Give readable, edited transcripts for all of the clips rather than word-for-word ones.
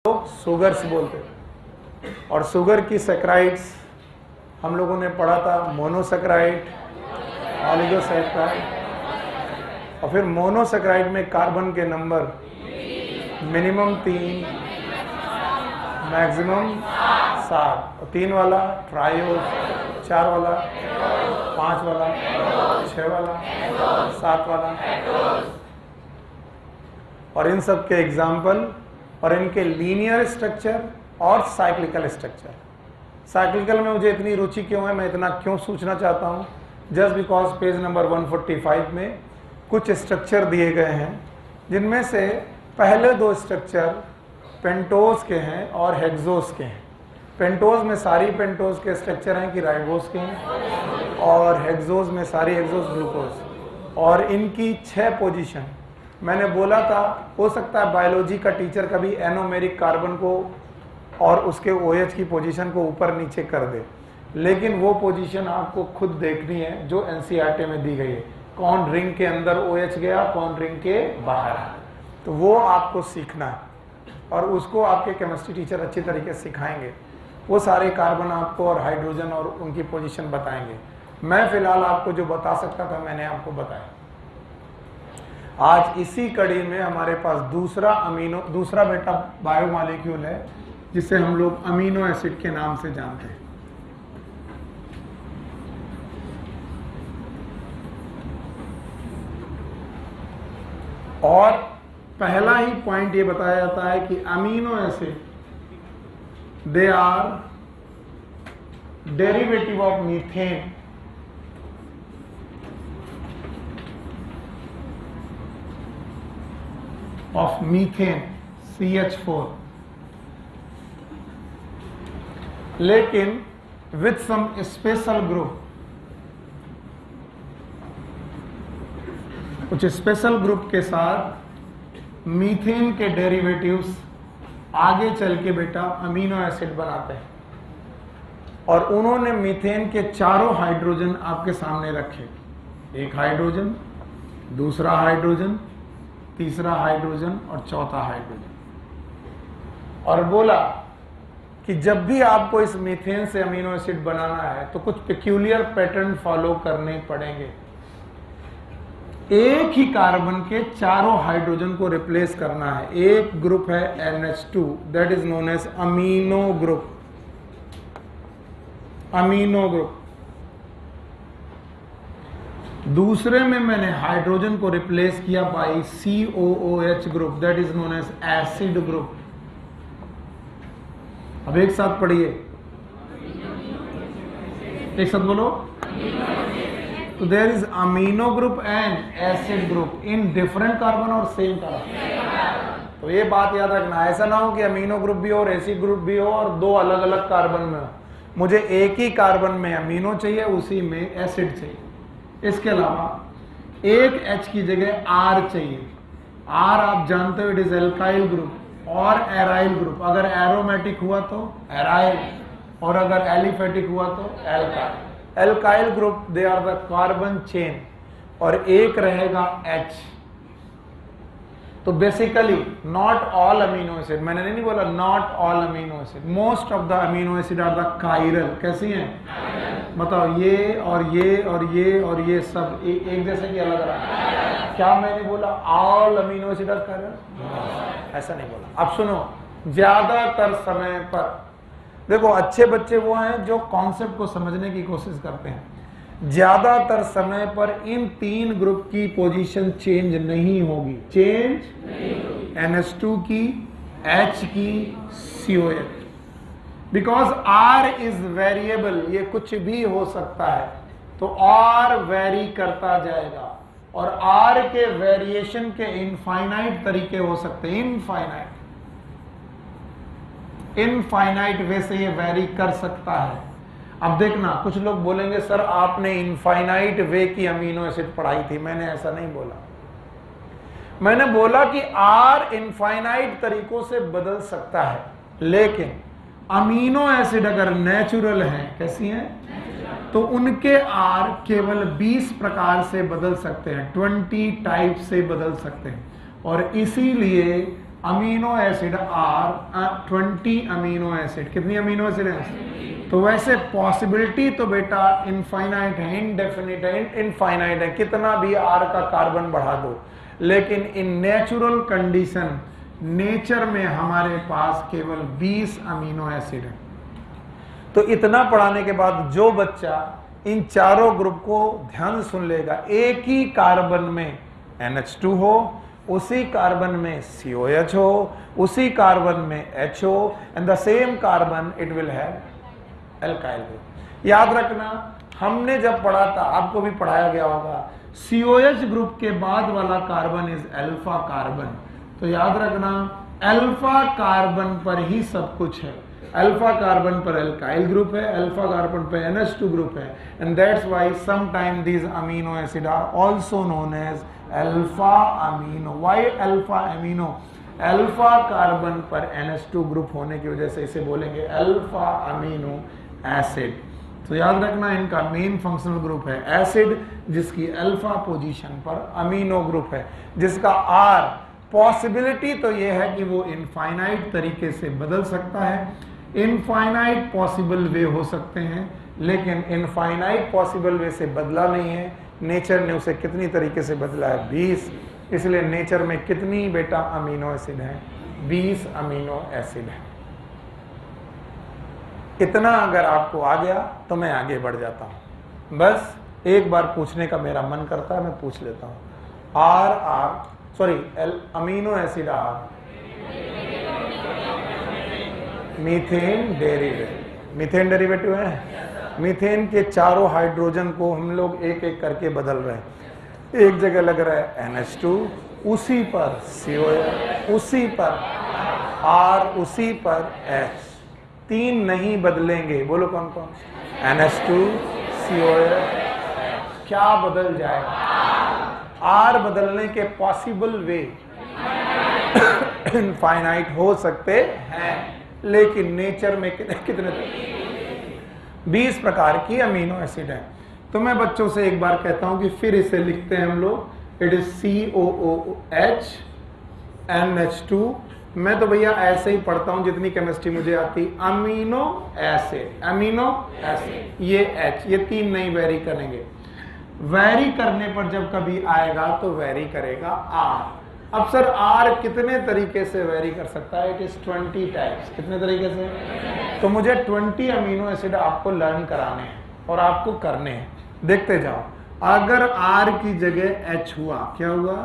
लोग सुगर्स बोलते हैं। और शुगर की सैकराइड्स हम लोगों ने पढ़ा था, मोनोसैकराइड, ऑलिगोसैकराइड। और फिर मोनोसैकराइड में कार्बन के नंबर मिनिमम 3, मैक्सिमम 7, और 3 वाला ट्रायोज, 4 वाला, 5 वाला, 6 वाला, 7 वाला। और इन सब के एग्जाम्पल और इनके लीनियर स्ट्रक्चर और साइक्लिकल स्ट्रक्चर। साइक्लिकल में मुझे इतनी रुचि क्यों है, मैं इतना क्यों सोचना चाहता हूँ, जस्ट बिकॉज पेज नंबर 145 में कुछ स्ट्रक्चर दिए गए हैं जिनमें से पहले 2 स्ट्रक्चर पेंटोज के हैं और हेक्सोज के हैं। पेंटोज में सारी पेंटोज के स्ट्रक्चर हैं कि राइबोज के हैं, और हेक्सोज में सारी हेक्सोज ग्लूकोज। और इनकी 6 पोजीशन मैंने बोला था, हो सकता है बायोलॉजी का टीचर कभी एनोमेरिक कार्बन को और उसके OH की पोजीशन को ऊपर नीचे कर दे, लेकिन वो पोजीशन आपको खुद देखनी है जो NCERT में दी गई है। कौन रिंग के अंदर OH गया, कौन रिंग के बाहर, तो वो आपको सीखना है और उसको आपके केमिस्ट्री टीचर अच्छी तरीके से सिखाएंगे। वो सारे कार्बन आपको और हाइड्रोजन और उनकी पोजीशन बताएंगे। मैं फिलहाल आपको जो बता सकता था मैंने आपको बताया। आज इसी कड़ी में हमारे पास दूसरा बेटा बायोमॉलिक्यूल है जिसे हम लोग अमीनो एसिड के नाम से जानते हैं। और पहला ही पॉइंट ये बताया जाता है कि amino acid they are derivative of methane of methane CH4, लेकिन with some special group, कुछ स्पेशल ग्रुप के साथ मीथेन के डेरिवेटिव्स आगे चल के बेटा अमीनो एसिड बनाते हैं। और उन्होंने मीथेन के चारों हाइड्रोजन आपके सामने रखे, एक हाइड्रोजन, दूसरा हाइड्रोजन, तीसरा हाइड्रोजन और चौथा हाइड्रोजन, और बोला कि जब भी आपको इस मीथेन से अमीनो एसिड बनाना है तो कुछ पेक्यूलियर पैटर्न फॉलो करने पड़ेंगे। एक ही कार्बन के चारों हाइड्रोजन को रिप्लेस करना है। एक ग्रुप है NH2, that is known as amino group. Amino group. दूसरे में मैंने हाइड्रोजन को रिप्लेस किया by COOH group, that is known as acid group. अब एक साथ पढ़िए, एक साथ बोलो। तो there is amino group and acid group in different carbon और सेम कार्बन। तो ये बात याद रखना, ऐसा ना हो कि अमीनो ग्रुप भी हो और एसिड ग्रुप भी हो और 2 अलग अलग कार्बन में हो। मुझे एक ही कार्बन में अमीनो चाहिए, उसी में एसिड चाहिए। इसके अलावा एक H की जगह R चाहिए। R आप जानते हो इट इज एल्काइल ग्रुप और एराइल ग्रुप। अगर एरोमेटिक हुआ तो एराइल, और अगर एलिफेटिक हुआ तो alkyl. Alkyl group they are the carbon chain, और एक रहेगा H। तो basically not all amino acid, मैंने नहीं बोला not all amino acid, most of the amino acid are the chiral. कैसी हैं बताओ, ये और ये और ये और ये सब एक जैसे कि अलग अलग। क्या मैंने बोला all amino acid are chiral? ऐसा नहीं बोला। अब सुनो, ज्यादातर समय पर देखो, अच्छे बच्चे वो हैं जो कॉन्सेप्ट को समझने की कोशिश करते हैं। ज्यादातर समय पर इन 3 ग्रुप की पोजीशन चेंज नहीं होगी। चेंज NH2 की, H की, COH, because R is variable, ये कुछ भी हो सकता है, तो R वेरी करता जाएगा। और R के वेरिएशन के इनफाइनाइट तरीके हो सकते हैं। इनफाइनाइट वे से ये वेरी कर सकता है। अब देखना, कुछ लोग बोलेंगे सर आपने इनफाइनाइट वे की अमीनो एसिड पढ़ाई थी। मैंने ऐसा नहीं बोला। मैंने बोला कि R इनफाइनाइट तरीकों से बदल सकता है, लेकिन अमीनो एसिड अगर नेचुरल हैं, कैसी हैं, तो उनके R केवल 20 प्रकार से बदल सकते हैं, 20 टाइप से बदल सकते हैं। और इसीलिए amino acid are 20 amino acid. कितनी अमीनो एसिड है? तो वैसे पॉसिबिलिटी तो बेटा इनफाइनाइट है, इनडेफिनिट है, इनफाइनाइट है, कितना भी आर का कार्बन बढ़ा दो, लेकिन इन नेचुरल कंडीशन नेचर में हमारे पास केवल 20 अमीनो एसिड है। तो इतना पढ़ाने के बाद जो बच्चा इन चारों ग्रुप को ध्यान से सुन लेगा, एक ही कार्बन में NH2 हो, उसी कार्बन में COH हो, उसी कार्बन में H हो, and the same carbon it will have alkyl group. याद रखना, हमने जब पढ़ा था, आपको भी पढ़ाया गया होगा, COH ग्रुप के बाद वाला कार्बन इज अल्फा कार्बन। तो याद रखना, अल्फा कार्बन पर ही सब कुछ है। अल्फा कार्बन पर एल्काइल ग्रुप है, अल्फा कार्बन पर NH2 ग्रुप है, and that's why sometime these amino acid are also known as alpha amino. Why alpha amino? Alpha carbon पर NH2 ग्रुप होने की वजह से इसे बोलेंगे अल्फा अमीनो एसिड। तो याद रखना, इनका मेन फंक्शनल ग्रुप है एसिड, जिसकी अल्फा पोजीशन पर अमीनो ग्रुप है, जिसका आर पॉसिबिलिटी तो ये है कि वो इनफाइनाइट तरीके से बदल सकता है। इनफाइनाइट पॉसिबल वे हो सकते हैं, लेकिन इनफाइनाइट पॉसिबल वे से बदला नहीं है। नेचर ने उसे कितनी तरीके से बदला है? 20। इसलिए नेचर में कितनी बेटा अमीनो एसिड है? 20 अमीनो एसिड है। इतना अगर आपको आ गया तो मैं आगे बढ़ जाता हूं। बस एक बार पूछने का मेरा मन करता है, मैं पूछ लेता हूं। Amino acid are methane derivative. Methane derivative है। मीथेन के चारों हाइड्रोजन को हम लोग एक एक करके बदल रहे हैं। एक जगह लग रहा है NH2, उसी पर COH, उसी पर R, उसी पर H। 3 नहीं बदलेंगे। बोलो कौन कौन? NH2, COH। क्या बदल जाएगा? R बदलने के पॉसिबल वे इनफाइनाइट हो सकते हैं, लेकिन नेचर में कितने 20 प्रकार की अमीनो एसिड है। तो मैं बच्चों से एक बार कहता हूं कि फिर इसे लिखते हैं हम लोग। It is COOH NH2। मैं तो भैया ऐसे ही पढ़ता हूं जितनी केमिस्ट्री मुझे आती। अमीनो एसिड, अमीनो एसिड, ये H, ये 3 नहीं वेरी करेंगे। वेरी करने पर जब कभी आएगा तो वेरी करेगा R। अब सर R कितने तरीके से वेरी कर सकता है? It is 20 types. कितने तरीके से? तो मुझे 20 अमीनो एसिड आपको लर्न कराने हैं और आपको करने हैं। देखते जाओ। अगर R की जगह H हुआ, क्या हुआ?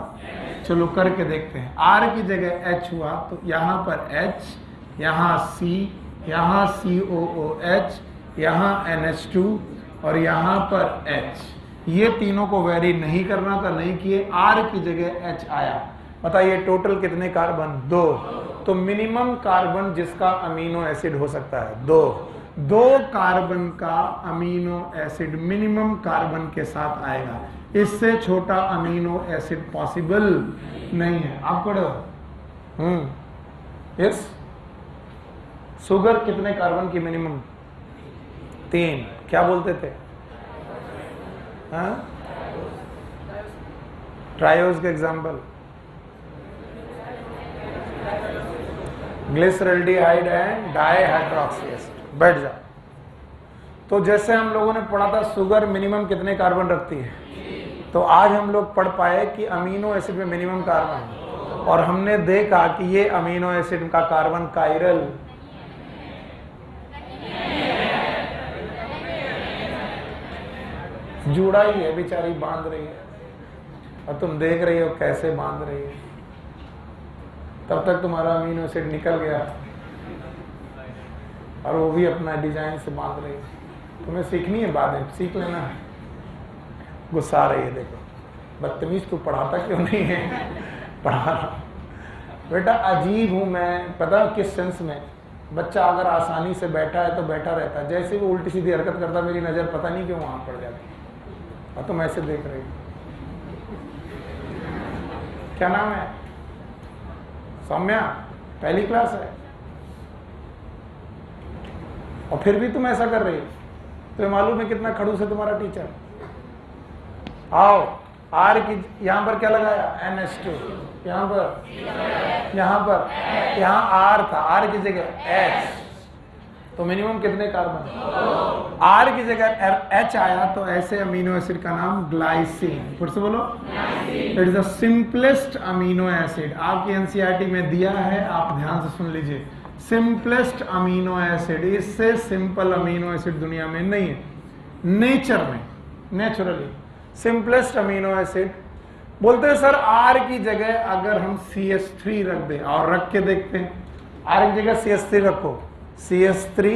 चलो करके देखते हैं। R की जगह H हुआ तो यहाँ पर H, यहाँ C, यहाँ COOH, यहाँ NH2 और यहाँ पर H। ये तीनों को वेरी नहीं करना था, नहीं किए। R की जगह H आया। बताइए टोटल कितने कार्बन? 2। तो मिनिमम कार्बन जिसका अमीनो एसिड हो सकता है 2 कार्बन का अमीनो एसिड मिनिमम कार्बन के साथ आएगा। इससे छोटा अमीनो एसिड पॉसिबल नहीं है। आप पढ़ो। यस। शुगर कितने कार्बन की मिनिमम? 3। क्या बोलते थे? ट्रायोज के example glyceraldehyde and dihydroxy acid. बैठ जाओ। तो जैसे हम लोगों ने पढ़ा था शुगर मिनिमम कितने कार्बन रखती है, तो आज हम लोग पढ़ पाए कि अमीनो एसिड में मिनिमम कार्बन है, और हमने देखा कि ये अमीनो एसिड का कार्बन कायरल जुड़ा ही है, बेचारी बांध रही है, और तुम देख रही हो कैसे बांध रही है। तब तक तुम्हारा अमीनो एसिड निकल गया और वो भी अपना डिजाइन से बांध रही है। तुम्हें सीखनी है, बाद में सीख लेना है। गुस्सा आ रही है, देखो बदतमीज, तू पढ़ाता क्यों नहीं है? पढ़ा बेटा, अजीब हूं मैं, पता किस सेंस में? बच्चा अगर आसानी से बैठा है तो बैठा रहता है, जैसे वो उल्टी सीधी हरकत करता मेरी नजर पता नहीं क्यों वहां पड़ जाती, और तुम ऐसे देख रही हो। क्या नाम है? सौम्या, पहली क्लास है, और फिर भी तुम ऐसा कर रही हो। तुम्हें मालूम है कितना खड़ूस है तुम्हारा टीचर? आओ R की यहां पर क्या लगाया NH2, यहां पर यहां R था, R की जगह H, तो मिनिमम कितने कार्बन, R की जगह H आया तो ऐसे अमीनो एसिड का नाम ग्लाइसिन। फिर से बोलो, it is the simplest amino acid. आपकी एनसीईआरटी में दिया है, आप ध्यान से सुन लीजिए, सिंपलेस्ट अमीनो एसिड, इससे सिंपल अमीनो एसिड दुनिया में नहीं है, नेचर में, नेचुरली सिंपलेस्ट अमीनो एसिड। बोलते हैं सर R की जगह अगर हम CH3 रख दें, और रख के देखते हैं, R की जगह CH3 रखो, CH3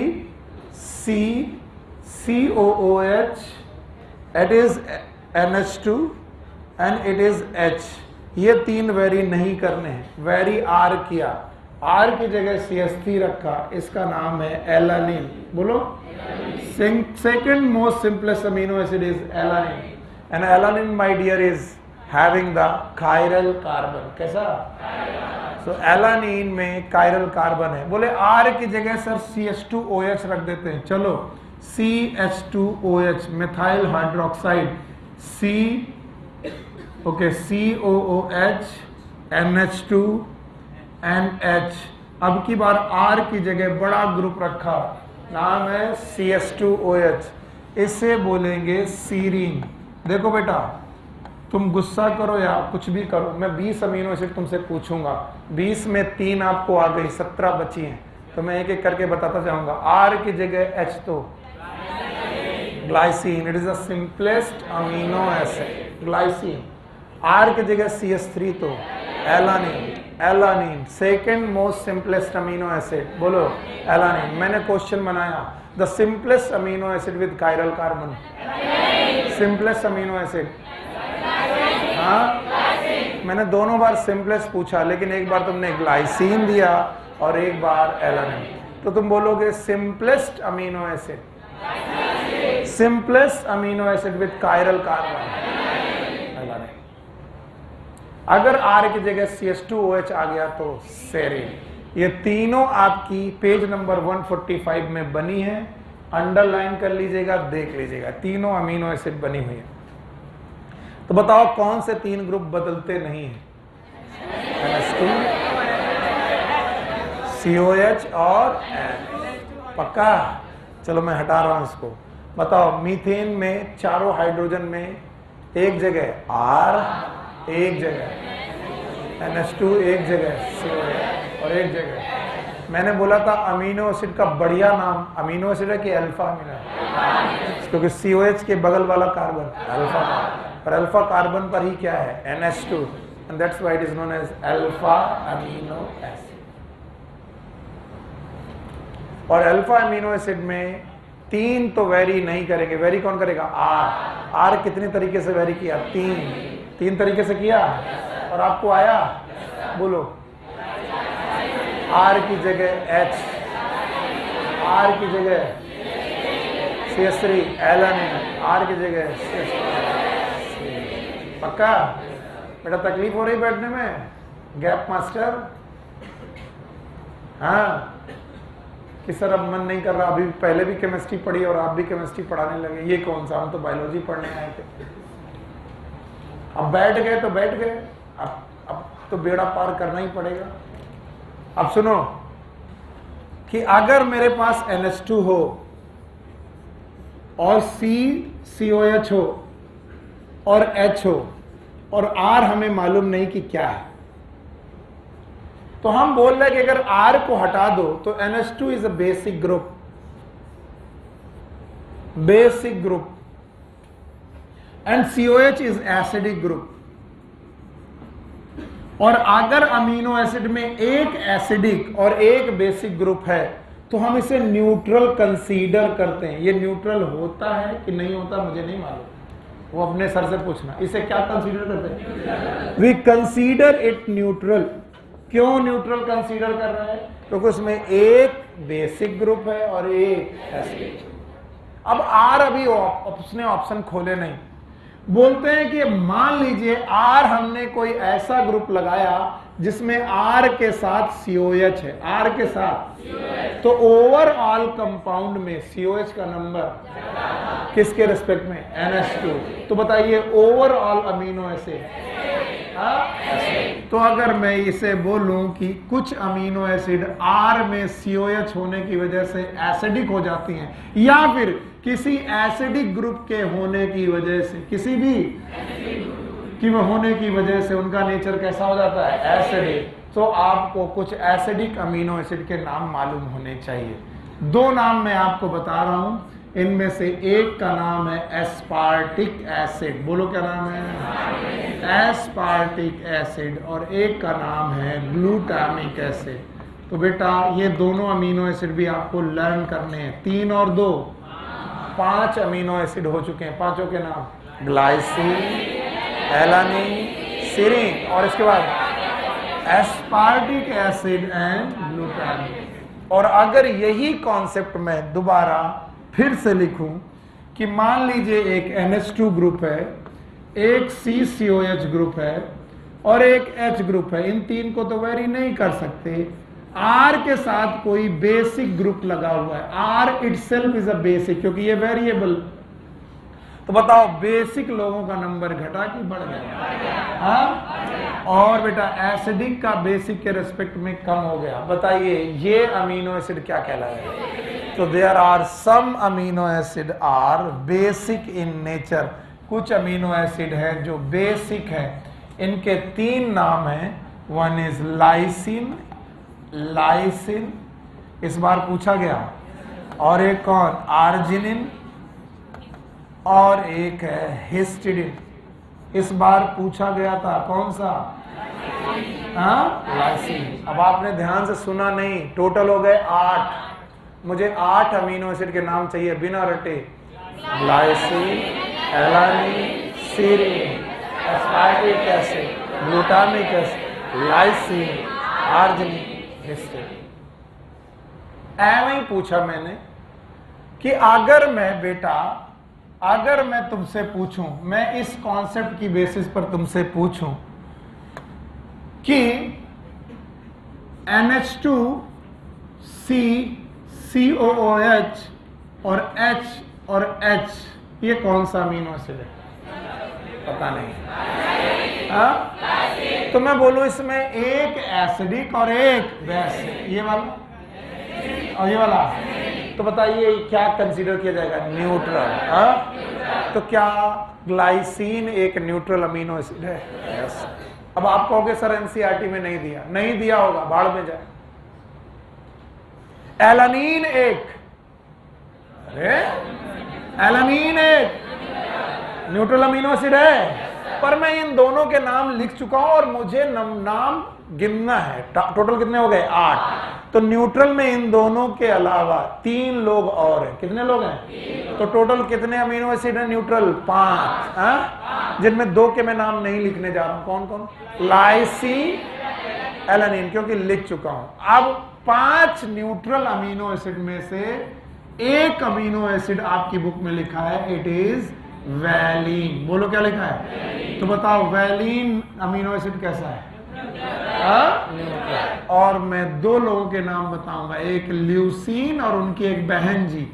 C COOH, it is NH2 and it is H। ये तीन वेरी नहीं करने हैं, वेरी R किया, R की जगह CH3 रखा, इसका नाम है एलानिन। बोलो, second most simplest amino acid is alanine, and alanine my dear is having the chiral carbon. कैसा? सो एलानिन में कायरल कार्बन है। बोले R की जगह सर CH2OH रख देते हैं, चलो CH2OH methyl hydroxide, C okay COOH NH2 NH। अब की बार R की जगह बड़ा ग्रुप रखा, नाम है CH2OH, इसे बोलेंगे सीरीन। देखो बेटा, तुम गुस्सा करो या कुछ भी करो, मैं 20 अमीनो एसिड तुमसे पूछूंगा, 20 में 3 आपको आ गई, 17 बची हैं, तो मैं एक एक करके बताता जाऊंगा। R की जगह H तो glycine, it is the simplest amino acid, glycine. R की जगह CH3 तो alanine, alanine second most simplest amino acid, बोलो एलानिन। मैंने क्वेश्चन बनाया, the simplest amino acid with chiral carbon, simplest amino acid, हाँ मैंने दोनों बार सिंपलेस्ट पूछा, लेकिन एक बार तुमने ग्लाइसिन दिया और एक बार एलानिन, तो तुम बोलोगे simplest amino acid, simplest amino acid with chiral carbon, alanine. अगर R की जगह CH2OH आ गया तो सेरीन। ये तीनों आपकी पेज नंबर 145 में बनी है, अंडरलाइन कर लीजिएगा, देख लीजिएगा, तीनों अमीनो एसिड बनी हुई है। तो बताओ कौन से 3 ग्रुप बदलते नहीं हैं? NH2, COH और N। पक्का? चलो मैं हटा रहा हूं इसको। बताओ मीथेन में चारों हाइड्रोजन में एक जगह R, एक जगह NH2, एक जगह COH और एक जगह। मैंने बोला था अमीनो एसिड का बढ़िया नाम अमीनो एसिड है कि अल्फा अमीनो है, क्योंकि COH के बगल वाला कार्बन अल्फा, और अल्फा कार्बन पर ही क्या है NH2, and that's why it is known as alpha amino acid. और अल्फा अमीनो एसिड में 3 तो वेरी नहीं करेंगे, वेरी कौन करेगा? R कितने तरीके से वेरी किया? 3 तरीके से किया, और आपको आया? बोलो, R की जगह H, R की जगह CH3 एलानिन, R की जगह CH3। पक्का? बेटा तकलीफ हो रही बैठने में? गैप मास्टर, हाँ कि सर अब मन नहीं कर रहा, अभी पहले भी केमिस्ट्री पढ़ी और आप भी केमिस्ट्री पढ़ाने लगे, ये कौन सा, हम तो बायोलॉजी पढ़ने आए थे। अब बैठ गए तो बैठ गए, अब तो बेड़ा पार करना ही पड़ेगा। अब सुनो कि अगर मेरे पास NH2 हो और COH हो और H हो और R हमें मालूम नहीं कि क्या है, तो हम बोल रहे हैं कि अगर R को हटा दो तो NH2 is a basic group, basic group, and COH is acidic group. और अगर अमीनो एसिड में एक एसिडिक और एक बेसिक ग्रुप है तो हम इसे न्यूट्रल कंसीडर करते हैं। ये न्यूट्रल होता है कि नहीं होता मुझे नहीं मालूम, वो अपने सर से पूछना। इसे क्या कंसीडर करते हैं? We consider it neutral. क्यों न्यूट्रल कंसीडर कर रहे हैं? क्योंकि उसमें एक बेसिक ग्रुप है और एक एसिडिक। अब R अभी उसने ऑप्शन खोले नहीं, बोलते हैं कि मान लीजिए R हमने कोई ऐसा ग्रुप लगाया जिसमें R के साथ COH है, R के साथ, तो ओवरऑल कंपाउंड में COH का नंबर किसके रेस्पेक्ट में? NH2। तो बताइए ओवरऑल अमीनो एसिड, तो अगर मैं इसे बोलूं कि कुछ अमीनो एसिड R में COH होने की वजह से एसिडिक हो जाती हैं, या फिर किसी एसिडिक ग्रुप के होने की वजह से, किसी भी कि वो होने की वजह से उनका नेचर कैसा हो जाता है? एसिडिक। तो आपको कुछ एसिडिक अमीनो एसिड के नाम मालूम होने चाहिए। 2 नाम मैं आपको बता रहा हूं, इनमें से एक का नाम है एस्पार्टिक एसिड। बोलो क्या नाम है? Aspartic acid. और एक का नाम है ग्लूटामिक एसिड। तो बेटा ये दोनों अमीनो एसिड भी आपको लर्न करने हैं। 3 और 2 5 अमीनो एसिड हो चुके हैं। पांचों के नाम: ग्लाइसिन, एलानिन, सीरीन, और इसके बाद एस्पार्टिक एसिड एंड ग्लूटामिक। और अगर यही कॉन्सेप्ट मैं दोबारा फिर से लिखूं कि मान लीजिए एक NH2 ग्रुप है, एक CCOH ग्रुप है और एक H ग्रुप है, इन 3 को तो वेरी नहीं कर सकते। R के साथ कोई बेसिक ग्रुप लगा हुआ है, R itself is a basic, क्योंकि ये वेरिएबल। तो बताओ बेसिक लोगों का नंबर घटा कि बढ़ गया? हाँ? और बेटा एसिडिक का बेसिक के रेस्पेक्ट में कम हो गया। बताइए ये अमीनो एसिड क्या कहलाएगा? तो there are some amino acid are basic in nature. कुछ अमीनो एसिड है जो बेसिक है। इनके 3 नाम हैं। वन इज लाइसिन, लाइसिन, इस बार पूछा गया, और एक कौन? आर्जिनिन, और एक है हिस्टिडिन। इस बार पूछा गया था कौन सा? लाइसिन। अब आपने ध्यान से सुना नहीं, टोटल हो गए 8। मुझे 8 अमीनो एसिड के नाम चाहिए बिना रटे। Glycine, alanine, serine, aspartic acid, glutamic acid, lysine, arginine, histidine. ऐਵੇਂ ही पूछा मैंने कि अगर मैं तुमसे पूछूं, मैं इस कॉन्सेप्ट की बेसिस पर तुमसे पूछूं कि NH2, C, COOH और H और H ये कौन सा अमीनो एसिड है? पता नहीं। हाँ? तो मैं बोलूं इसमें एक एसिडिक और एक बेसिक, ये वाला और ये वाला, तो बताइए क्या कंसीडर किया जाएगा? न्यूट्रल। तो क्या ग्लाइसिन एक न्यूट्रल अमीनो एसिड है? यस। अब आप कहोगे सर एनसीईआरटी में नहीं दिया। नहीं दिया होगा, बाढ़ में जाए। एलानिन एक, अरे एलानिन एक न्यूट्रल अमीनो एसिड है, पर मैं इन दोनों के नाम लिख चुका हूं और मुझे नाम गिनना है। टोटल कितने हो गए? 8। तो न्यूट्रल में इन दोनों के अलावा 3 लोग और हैं। कितने लोग हैं? तो टोटल कितने अमीनो एसिड हैं न्यूट्रल? 5, जिनमें 2 के मैं नाम नहीं लिखने जा रहा हूं। कौन कौन? लाइसिन, एलानिन, क्योंकि लिख चुका हूं। अब 5 न्यूट्रल अमीनो एसिड में से एक अमीनो एसिड आपकी बुक में लिखा है, इट इज वैलीन। बोलो क्या लिखा है? तो बताओ वैलीन अमीनो एसिड कैसा है? और मैं 2 लोगों के नाम बताऊंगा, एक ल्यूसीन और उनकी एक बहन जी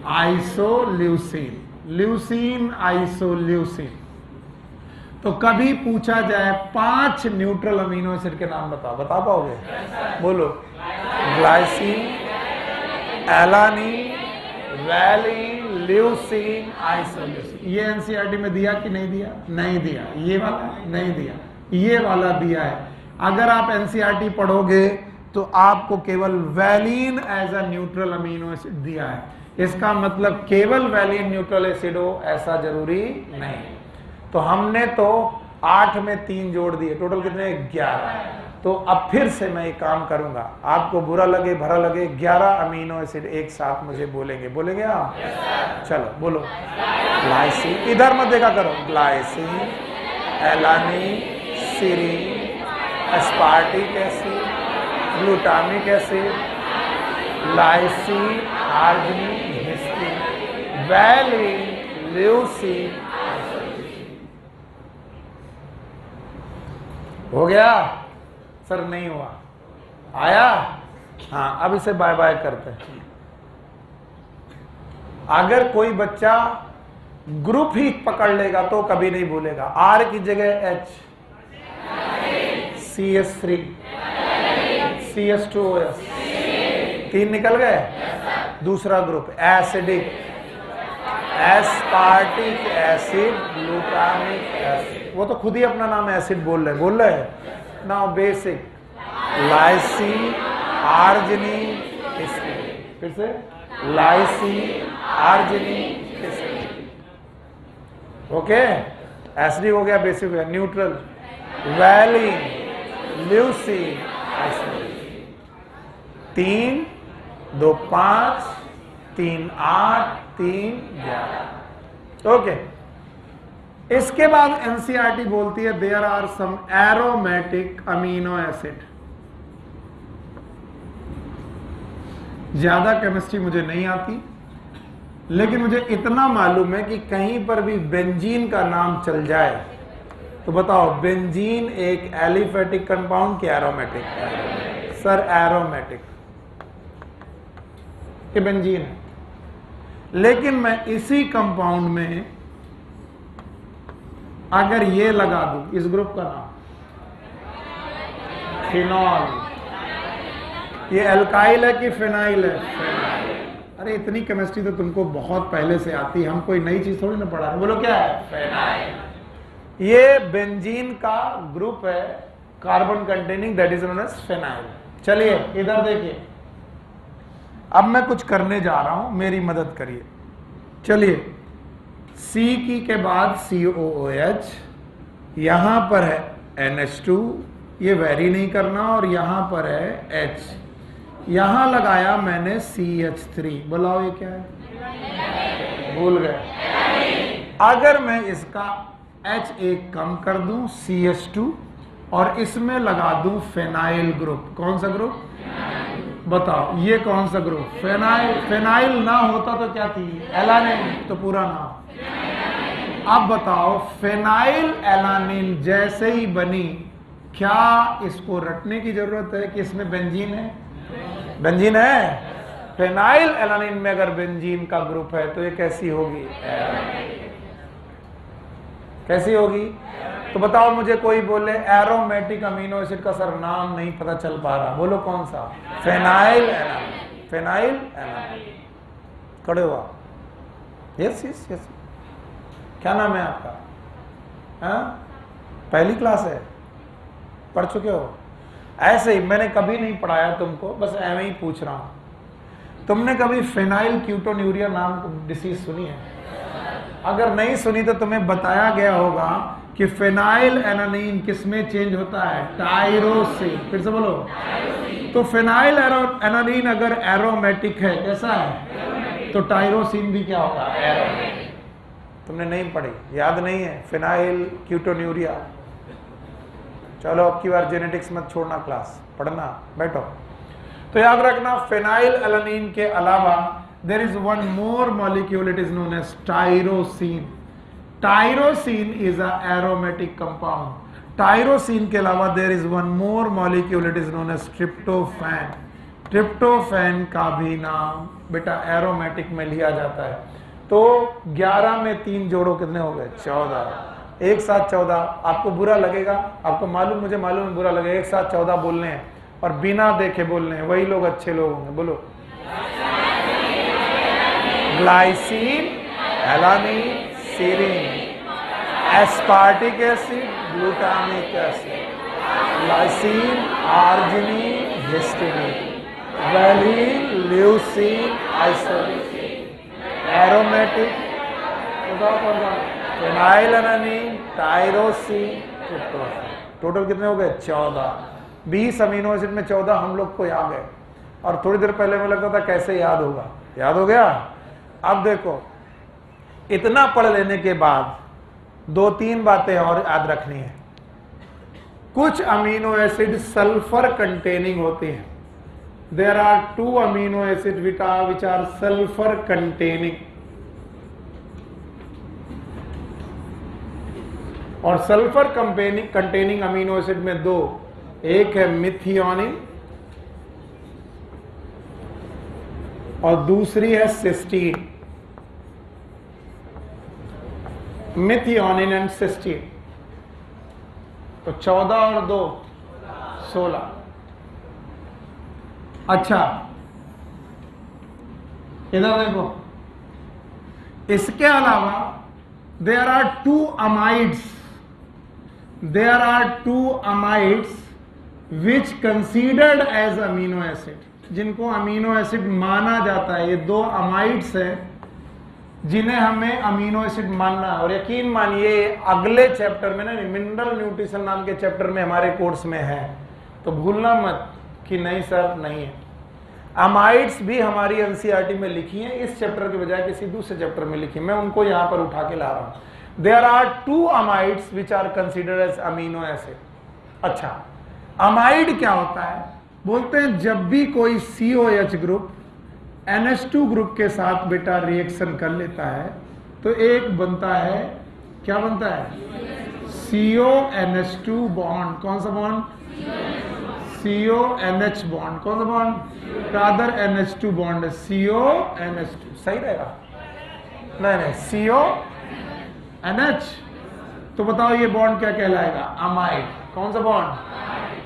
आइसोल्यूसिन। Leucine, isoleucine. तो कभी पूछा जाए 5 न्यूट्रल अमीनो एसिड के नाम बताओ, बता पाओगे? बोलो। Glycine, alanine, valine, leucine, isoleucine. ये एनसीईआरटी में दिया कि नहीं दिया? नहीं दिया। ये वाला नहीं दिया, ये वाला दिया है। अगर आप एनसीईआरटी पढ़ोगे तो आपको केवल valine as a neutral amino acid दिया है। इसका मतलब केवल वैलीन न्यूट्रल एसिड हो ऐसा जरूरी नहीं। तो हमने तो 8 में 3 जोड़ दिए, टोटल कितने? 11। तो अब फिर से मैं एक काम करूंगा, आपको बुरा लगे भरा लगे, 11 अमीनो एसिड एक साथ मुझे बोलेंगे आप? चलो बोलो। ग्लाइसिन, इधर मत देखा करो। Glycine, alanine, serine, aspartic acid, glutamic acid, lysine, arginine, histidine, valine, leucine. हो गया? सर नहीं हुआ, आया? हाँ, अब इसे बाय बाय करते हैं। अगर कोई बच्चा ग्रुप ही पकड़ लेगा तो कभी नहीं भूलेगा। आर की जगह एच, CS3, CS2OS, 3 निकल गए। दूसरा group acidic, aspartic acid, glutamic acid. वो तो खुद ही अपना नाम एसिड बोल रहे। Now basic, lysine, arginine, histidine. फिर से lysine, arginine, histidine. Okay, acidic हो गया, बेसिक हो गया। Neutral, valine, leucine, isolate. 3, 2, 5, 3, 8, 3, 11। Okay, इसके बाद एनसीईआरटी बोलती है there are some aromatic amino acid. ज्यादा केमिस्ट्री मुझे नहीं आती, लेकिन मुझे इतना मालूम है कि कहीं पर भी बेंजीन का नाम चल जाए तो बताओ, बेंजीन एक एलिफेटिक कंपाउंड कि एरोमेटिक? सर एरोमेटिक, ये बेंजीन है। लेकिन मैं इसी कंपाउंड में अगर ये लगा दूं, इस ग्रुप का नाम फिनॉल, ये एल्काइल है कि फिनाइल है? अरे इतनी केमिस्ट्री तो तुमको बहुत पहले से आती है, हम कोई नई चीज थोड़ी ना पढ़ा रहे। बोलो क्या है? फिनाइल। ये बेंजीन का ग्रुप है, carbon containing, that is known as phenyl. चलिए इधर देखिए, अब मैं कुछ करने जा रहा हूं, मेरी मदद करिए। चलिए, C की के बाद COOH, यहां पर है NH2, ये वेरी नहीं करना, और यहां पर है H, यहां लगाया मैंने CH3। बुलाओ ये क्या है? भूल गए। अगर मैं इसका H एक कम कर दूं, CH2, और इसमें लगा दूं फिनाइल ग्रुप। कौन सा ग्रुप? बताओ, ये कौन सा ग्रुप? फिनाइल। फिनाइल ना होता तो क्या थी? एलानिन। तो पूरा नाम। अब बताओ, फिनाइल एलानिन जैसे ही बनी, क्या इसको रटने की जरूरत है कि इसमें बेंजीन है? बेंजीन है। फिनाइल एलानिन में अगर बेंजीन का ग्रुप है तो ये कैसी होगी? कैसी होगी? तो बताओ मुझे, कोई बोले एरोमेटिक अमीनो एसिड का सर नाम नहीं पता चल पा रहा, बोलो कौन सा? Phenyl alanine. Phenyl alanine. खड़े हुआ। Yes yes yes. क्या नाम है आपका? हाँ, पहली क्लास है, पढ़ चुके हो? ऐसे ही मैंने कभी नहीं पढ़ाया तुमको, बस ऐਵੇਂ ही पूछ रहा हूं। तुमने कभी फिनाइल क्यूटोन्यूरिया नाम डिसीज सुनी है? अगर नहीं सुनी तो तुम्हें बताया गया होगा कि फिनाइल एलानिन किसमें चेंज होता है? टायरोसिन। फिर से बोलो। तो फिनाइल एलानिन अगर एरोमेटिक है, कैसा है? तो टायरोसिन भी क्या होगा? एरोमेटिक। तुमने नहीं पढ़ी, याद नहीं है? फिनाइल क्यूटोन्यूरिया। चलो अब की बार जेनेटिक्स मत छोड़ना, क्लास पढ़ना, बैठो। तो याद रखना, फिनाइल एलानिन के अलावा there is one more molecule, it is known as tyrosine. Tyrosine is a aromatic compound. Tyrosine के अलावा there is one more molecule, it is known as tryptophan. tryptophan का भी नाम बेटा एरोमेटिक में लिया जाता है। तो 11 में 3 जोड़ो, कितने हो गए? 14। एक साथ 14। आपको बुरा लगेगा, आपको मालूम, मुझे मालूम है बुरा लगेगा। एक साथ 14 बोलने हैं और बिना देखे बोलने हैं, वही लोग अच्छे लोग होंगे। बोलो। Glycine, alanine, serine, aspartic acid, glutamic acid, lysine, arginine, histidine, valine, leucine, isolate, aromatic. बताओ कौन सा? Phenyl alanine, tyrosine, tryptophan. Total कितने हो गए? 14। 20 अमीनो एसिड में 14 हम लोग को याद है, और थोड़ी देर पहले में लगता था कैसे याद होगा। याद हो गया। अब देखो, इतना पढ़ लेने के बाद 2-3 बातें और याद रखनी है। कुछ अमीनो एसिड सल्फर कंटेनिंग होते हैं। There are 2 amino acid which are sulphur containing, और सल्फर कंटेनिंग अमीनो एसिड में 2 एक है मिथियोनिन और दूसरी है सिस्टीन। Methionine and cysteine. तो 14 और 2 16। अच्छा इधर देखो, इसके अलावा there are two amides which considered as amino acid, जिनको अमीनो एसिड माना जाता है। ये 2 अमाइड्स हैं जिन्हें हमें अमीनो एसिड मानना है। और यकीन मानिए अगले चैप्टर में ना, मिनरल न्यूट्रिशन नाम के चैप्टर में हमारे कोर्स में है, तो भूलना मत कि नहीं सर नहीं है। अमाइड्स भी हमारी एनसीईआरटी में लिखी है, इस चैप्टर के बजाय किसी दूसरे चैप्टर में लिखी, मैं उनको यहां पर उठा के ला रहा हूं। There are 2 amides which are considered as amino acid. अच्छा, अमाइड क्या होता है? बोलते हैं जब भी कोई COH ग्रुप NH2 ग्रुप के साथ बेटा रिएक्शन कर लेता है तो एक बनता है, क्या बनता है? CONH2 bond. कौन सा बॉन्ड? CONH bond. कौन सा बॉन्ड? रादर NH2 बॉन्ड है, CONH2 सही रहेगा? नहीं, CONH। तो बताओ ये बॉन्ड क्या कहलाएगा? अमाइड। कौन सा बॉन्ड?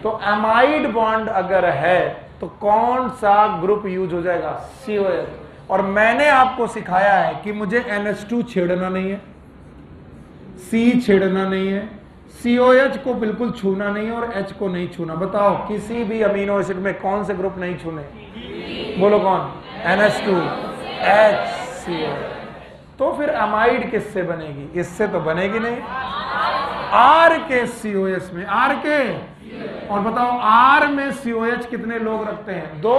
तो अमाइड बॉन्ड अगर है तो कौन सा ग्रुप यूज हो जाएगा? COH। और मैंने आपको सिखाया है कि मुझे NH2 छेड़ना नहीं है, C छेड़ना नहीं है, COH को बिल्कुल छूना नहीं है और H को नहीं छूना। बताओ किसी भी अमीनो एसिड में कौन से ग्रुप नहीं छूने? बोलो कौन? NH2 HCOH। तो फिर अमाइड किससे बनेगी? इससे तो बनेगी नहीं। R के COH में, R के, और बताओ R में COH कितने लोग रखते हैं? 2।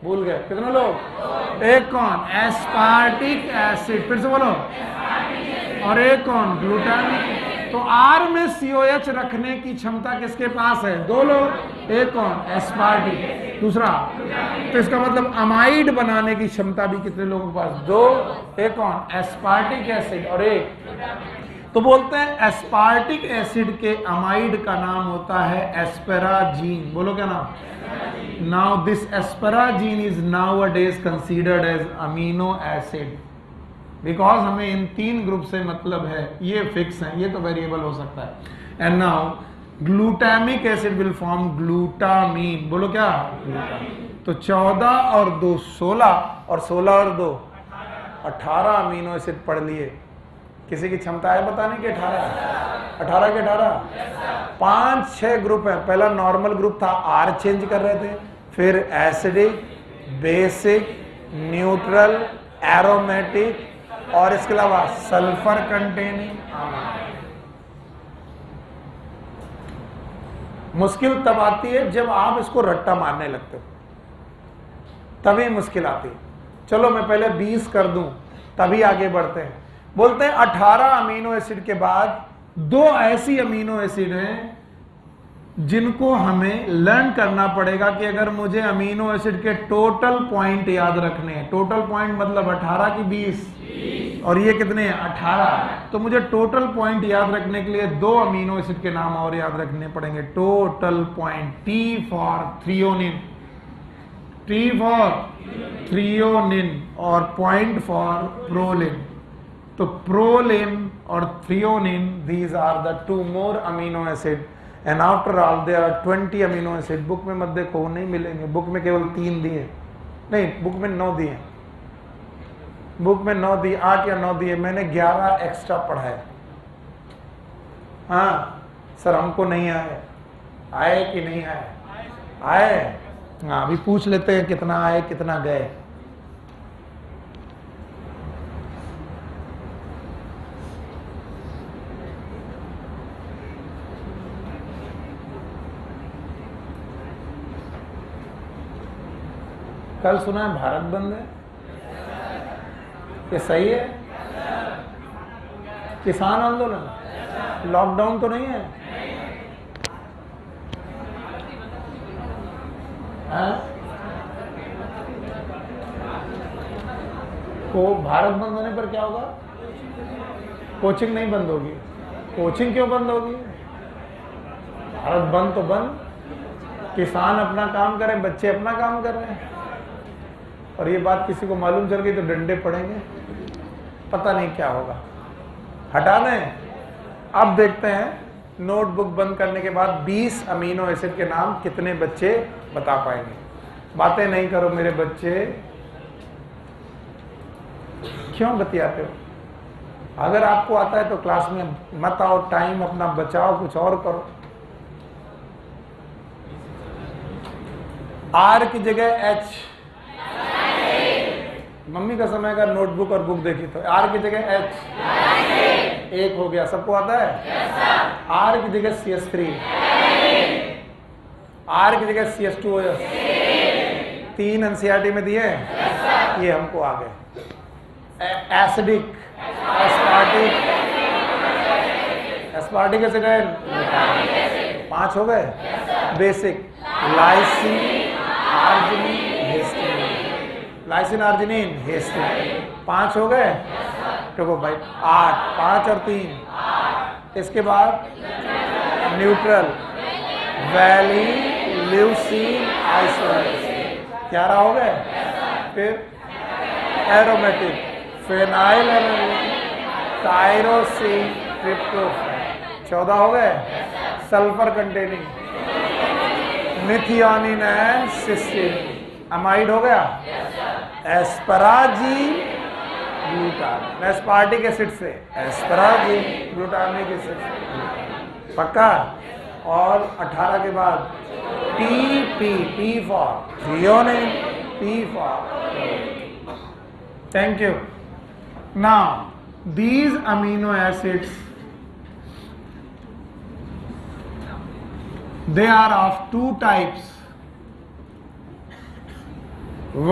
भूल गए कितने लोग? एक कौन? Aspartic acid. फिर से बोलो। और एक कौन? ग्लूटामिक। तो R में COH रखने की क्षमता किसके पास है? 2 लोग। एक कौन? एस्पार्टिक। दूसरा, तो इसका मतलब अमाइड बनाने की क्षमता भी कितने लोगों के पास? 2। एक कौन? Aspartic acid. और एक, तो बोलते हैं एस्पार्टिक एसिड के अमाइड का नाम होता है एस्पेराजीन। बोलो क्या नाम? Now this asparagine is nowadays considered as amino acid because हमें इन 3 ग्रुप से मतलब है। ये फिक्स है, ये तो वेरिएबल हो सकता है। And now glutamic acid will form glutamine. बोलो क्या? तो 14 और 2 16 और 16 और 2 18 अमीनो एसिड पढ़ लिए। किसी की क्षमता है बताने की? 18 के 18 5-6 ग्रुप है। पहला नॉर्मल ग्रुप था, R चेंज कर रहे थे, फिर एसिडिक, बेसिक, न्यूट्रल, एरोमेटिक और इसके अलावा सल्फर कंटेनिंग। मुश्किल तब आती है जब आप इसको रट्टा मारने लगते हो, तभी मुश्किल आती है। चलो मैं पहले 20 कर दूं तभी आगे बढ़ते हैं। बोलते हैं 18 अमीनो एसिड के बाद 2 ऐसी अमीनो एसिड हैं जिनको हमें लर्न करना पड़ेगा कि अगर मुझे अमीनो एसिड के टोटल पॉइंट याद रखने हैं, टोटल पॉइंट मतलब 18 की 20 और ये कितने हैं? 18। तो मुझे टोटल पॉइंट याद रखने के लिए 2 अमीनो एसिड के नाम और याद रखने पड़ेंगे। Total point, T for threonine, T for threonine और पॉइंट फॉर प्रोलिन। तो प्रोलिन और threonine, these are the 2 more amino acid and after all there are 20 amino acid। Book में मत देखो, नहीं मिलेंगे। बुक में केवल 3 दिए, नहीं बुक में 9 दिए, बुक में 9 दिए, 8 या 9 दिए। मैंने 11 एक्स्ट्रा पढ़ा है। हाँ सर हमको नहीं आए। आए कि नहीं आए? आए। हाँ अभी पूछ लेते हैं कितना आए कितना गए। कल सुना है भारत बंद है, ये सही है? किसान आंदोलन, लॉकडाउन तो नहीं है? तो भारत बंद होने पर क्या होगा? कोचिंग नहीं बंद होगी। कोचिंग क्यों बंद होगी? भारत बंद तो बंद, किसान अपना काम करे, बच्चे अपना काम कर रहे हैं, और ये बात किसी को मालूम चल गई तो डंडे पड़ेंगे, पता नहीं क्या होगा। हटा दें। अब देखते हैं नोटबुक बंद करने के बाद 20 अमीनो एसिड के नाम कितने बच्चे बता पाएंगे। बातें नहीं करो मेरे बच्चे, क्यों बतियाते हो? अगर आपको आता है तो क्लास में मत आओ, टाइम अपना बचाओ, कुछ और करो। आर की जगह एच, मम्मी का समय का नोटबुक और बुक देखी तो आर की जगह एच, एक हो गया, सबको आता है। आर की जगह CH3, आर की जगह CH2OS, 3 NCERT में दिए, ये हमको आ गए। एसिडिक, एस्पार्टिक, एस्पार्टिक एसिड 5 हो गए। Basic, lysine, arginine, histidine, lysine, arginine, histidine, 5 हो गए। देखो भाई 8, 5 और 3। इसके बाद न्यूट्रल, वैलिन, ल्यूसीन, आइसोलेट, 11 हो गए। फिर aromatic, phenyl alanine, tyrosine, tryptophan, 14 हो गए। Sulphur containing, methionine and cysteine, amide हो गया। एस्पराजीन, ग्लूटामिक, एस्पार्टिक एसिड से एस्पराजीन, ग्लूटामिक एसिड, पक्का। और 18 के बाद P for threonine, P for. Thank you. Now, these amino acids, they are of 2 types.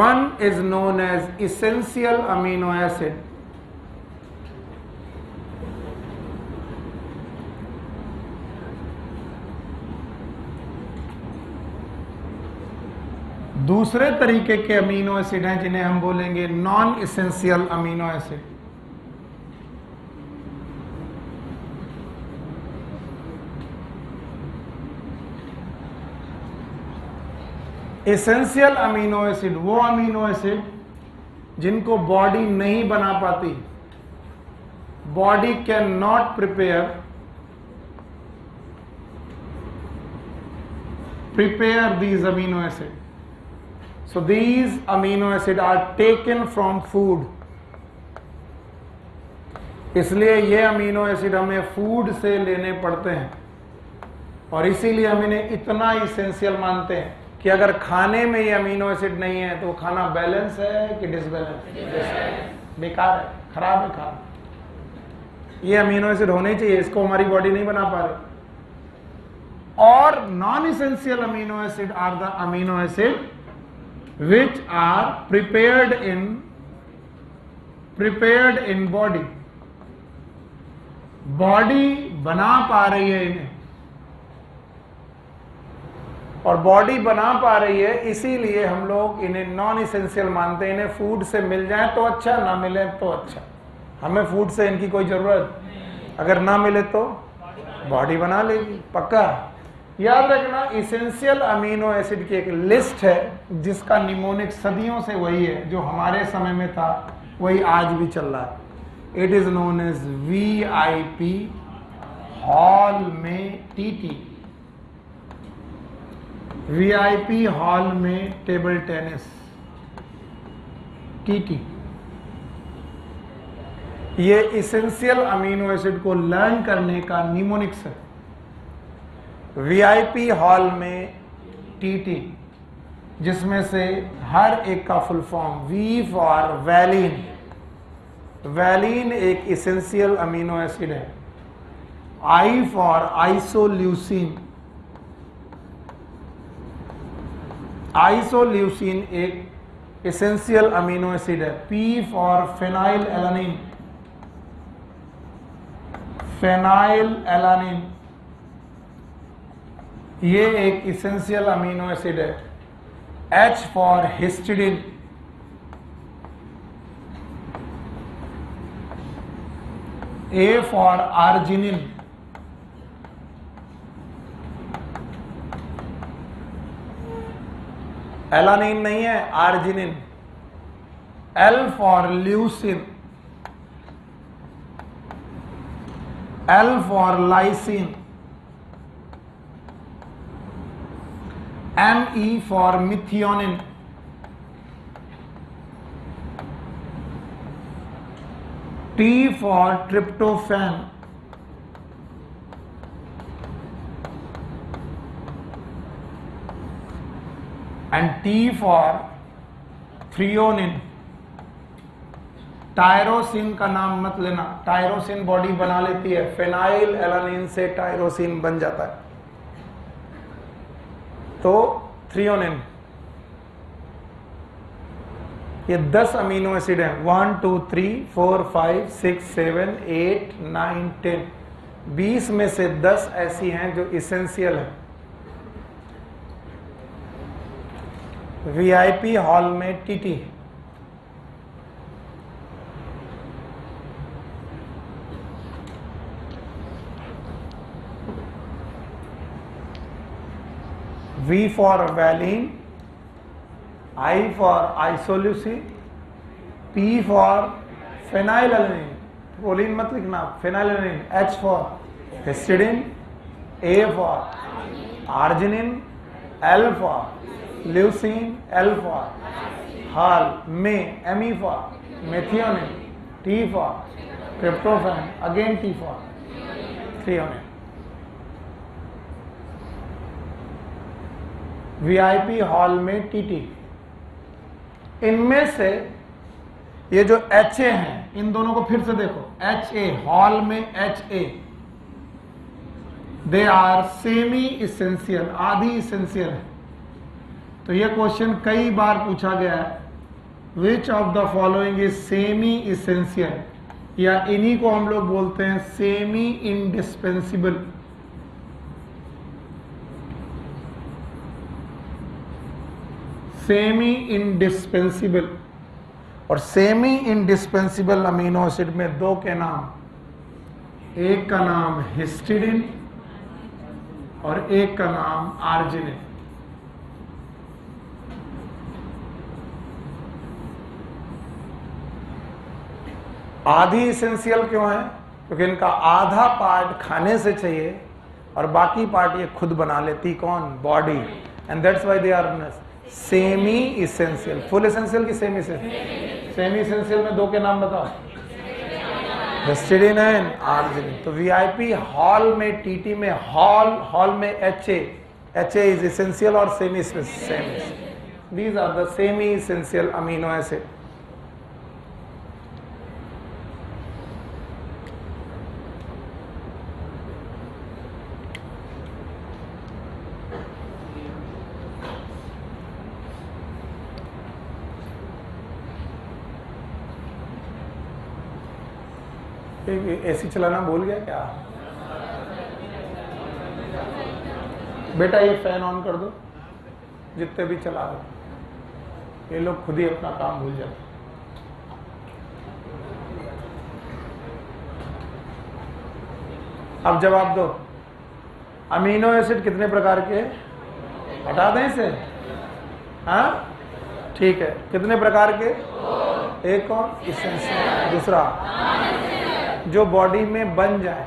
One is known as essential amino acid. दूसरे तरीके के अमीनो एसिड हैं जिन्हें हम बोलेंगे non essential amino acid. Essential amino acid वो amino acid जिनको body नहीं बना पाती, body can not prepare these amino acid. So these amino acid are taken from food. इसलिए ये अमीनो एसिड हमें फूड से लेने पड़ते हैं, और इसीलिए हम इन्हें इतना इसेंशियल मानते हैं कि अगर खाने में ये अमीनो एसिड नहीं है तो खाना बैलेंस है कि डिसबैलेंस, बेकार है, खराब है खाना। ये अमीनो एसिड होने चाहिए, इसको हमारी बॉडी नहीं बना पा रही। और non essential amino acid are the amino acid which are prepared in body. Body बना पा रही है इन्हें, और बॉडी बना पा रही है इसीलिए हम लोग इन्हें नॉन इसेंशियल मानते हैं। इन्हें फूड से मिल जाए तो अच्छा, ना मिले तो अच्छा। हमें फूड से इनकी कोई जरूरत, अगर ना मिले तो बॉडी बना लेगी, पक्का। याद रखना, इसेंशियल अमीनो एसिड की एक लिस्ट है जिसका निमोनिक सदियों से वही है, जो हमारे समय में था वही आज भी चल रहा है। It is known as VIP, hall में TT, VIP हॉल में टेबल टेनिस, TT। ये इसेंशियल अमीनो एसिड को लर्न करने का निमोनिक्स है। VIP हॉल में TT, जिसमें से हर एक का full form V for valine, valine एक इसेंशियल अमीनो एसिड है। I फॉर आइसोल्यूसिन, आइसोल्यूसिन एक इसेंशियल अमीनो एसिड है। P for phenyl alanine, phenyl alanine ये एक इसेंशियल अमीनो एसिड है। H for histidine, A for arginine, alanine नहीं है, arginine. L for leucine, L for lysine, Me for methionine, T for tryptophan, and T for threonine. Tyrosine का नाम मत लेना, tyrosine body बना लेती है, फेनाइल एलानिन से टायरोसिन बन जाता है, तो थ्रियोनिन। ये 10 अमीनो एसिड हैं, 1 2 3 4 5 6 7 8 9 10। 20 में से 10 ऐसी हैं जो इसेंशियल हैं। वीआईपी हॉल में TT, V for valine, I for isoleucine, P for phenylalanine, proline मत लिखना, phenylalanine, H for histidine, A for arginine, L for leucine, L for हाल में, Me for methionine, T for tryptophan, again T for threonine. VIP hall में TT. इनमें से ये जो HA हैं, इन दोनों को फिर से देखो, HA हॉल में HA, they are semi essential, आधी इसेंशियल है। तो ये क्वेश्चन कई बार पूछा गया है, which of the following is semi essential, या इन्हीं को हम लोग बोलते हैं सेमी इंडिस्पेंसिबल। Semi indispensable. और सेमी इंडिस्पेंसिबल अमीनो एसिड में दो के नाम, एक का नाम हिस्टिडिन और एक का नाम आर्जिनिन। आधी इसेंशियल क्यों है? क्योंकि इनका आधा पार्ट खाने से चाहिए और बाकी पार्ट ये खुद बना लेती, कौन? Body. And that's why they are semi essential. Full essential की सेमी इसेंशियल? सेमी इसेंशियल में दो के नाम बताओ, हिस्टिडिन एंड आर्जिनिन। तो वीआईपी हॉल में टीटी में हॉल में HA इज इसेंशियल और semi essential. These are the semi essential amino acid. AC चलाना भूल गया क्या बेटा? ये फैन ऑन कर दो, जितने भी चला दो, ये लोग खुद ही अपना काम भूल जाते। अब जवाब दो, अमीनो एसिड कितने प्रकार के? हटा दें इसे, हाँ ठीक है। कितने प्रकार के? एक कौन? इसेंशियल। दूसरा जो बॉडी में बन जाए,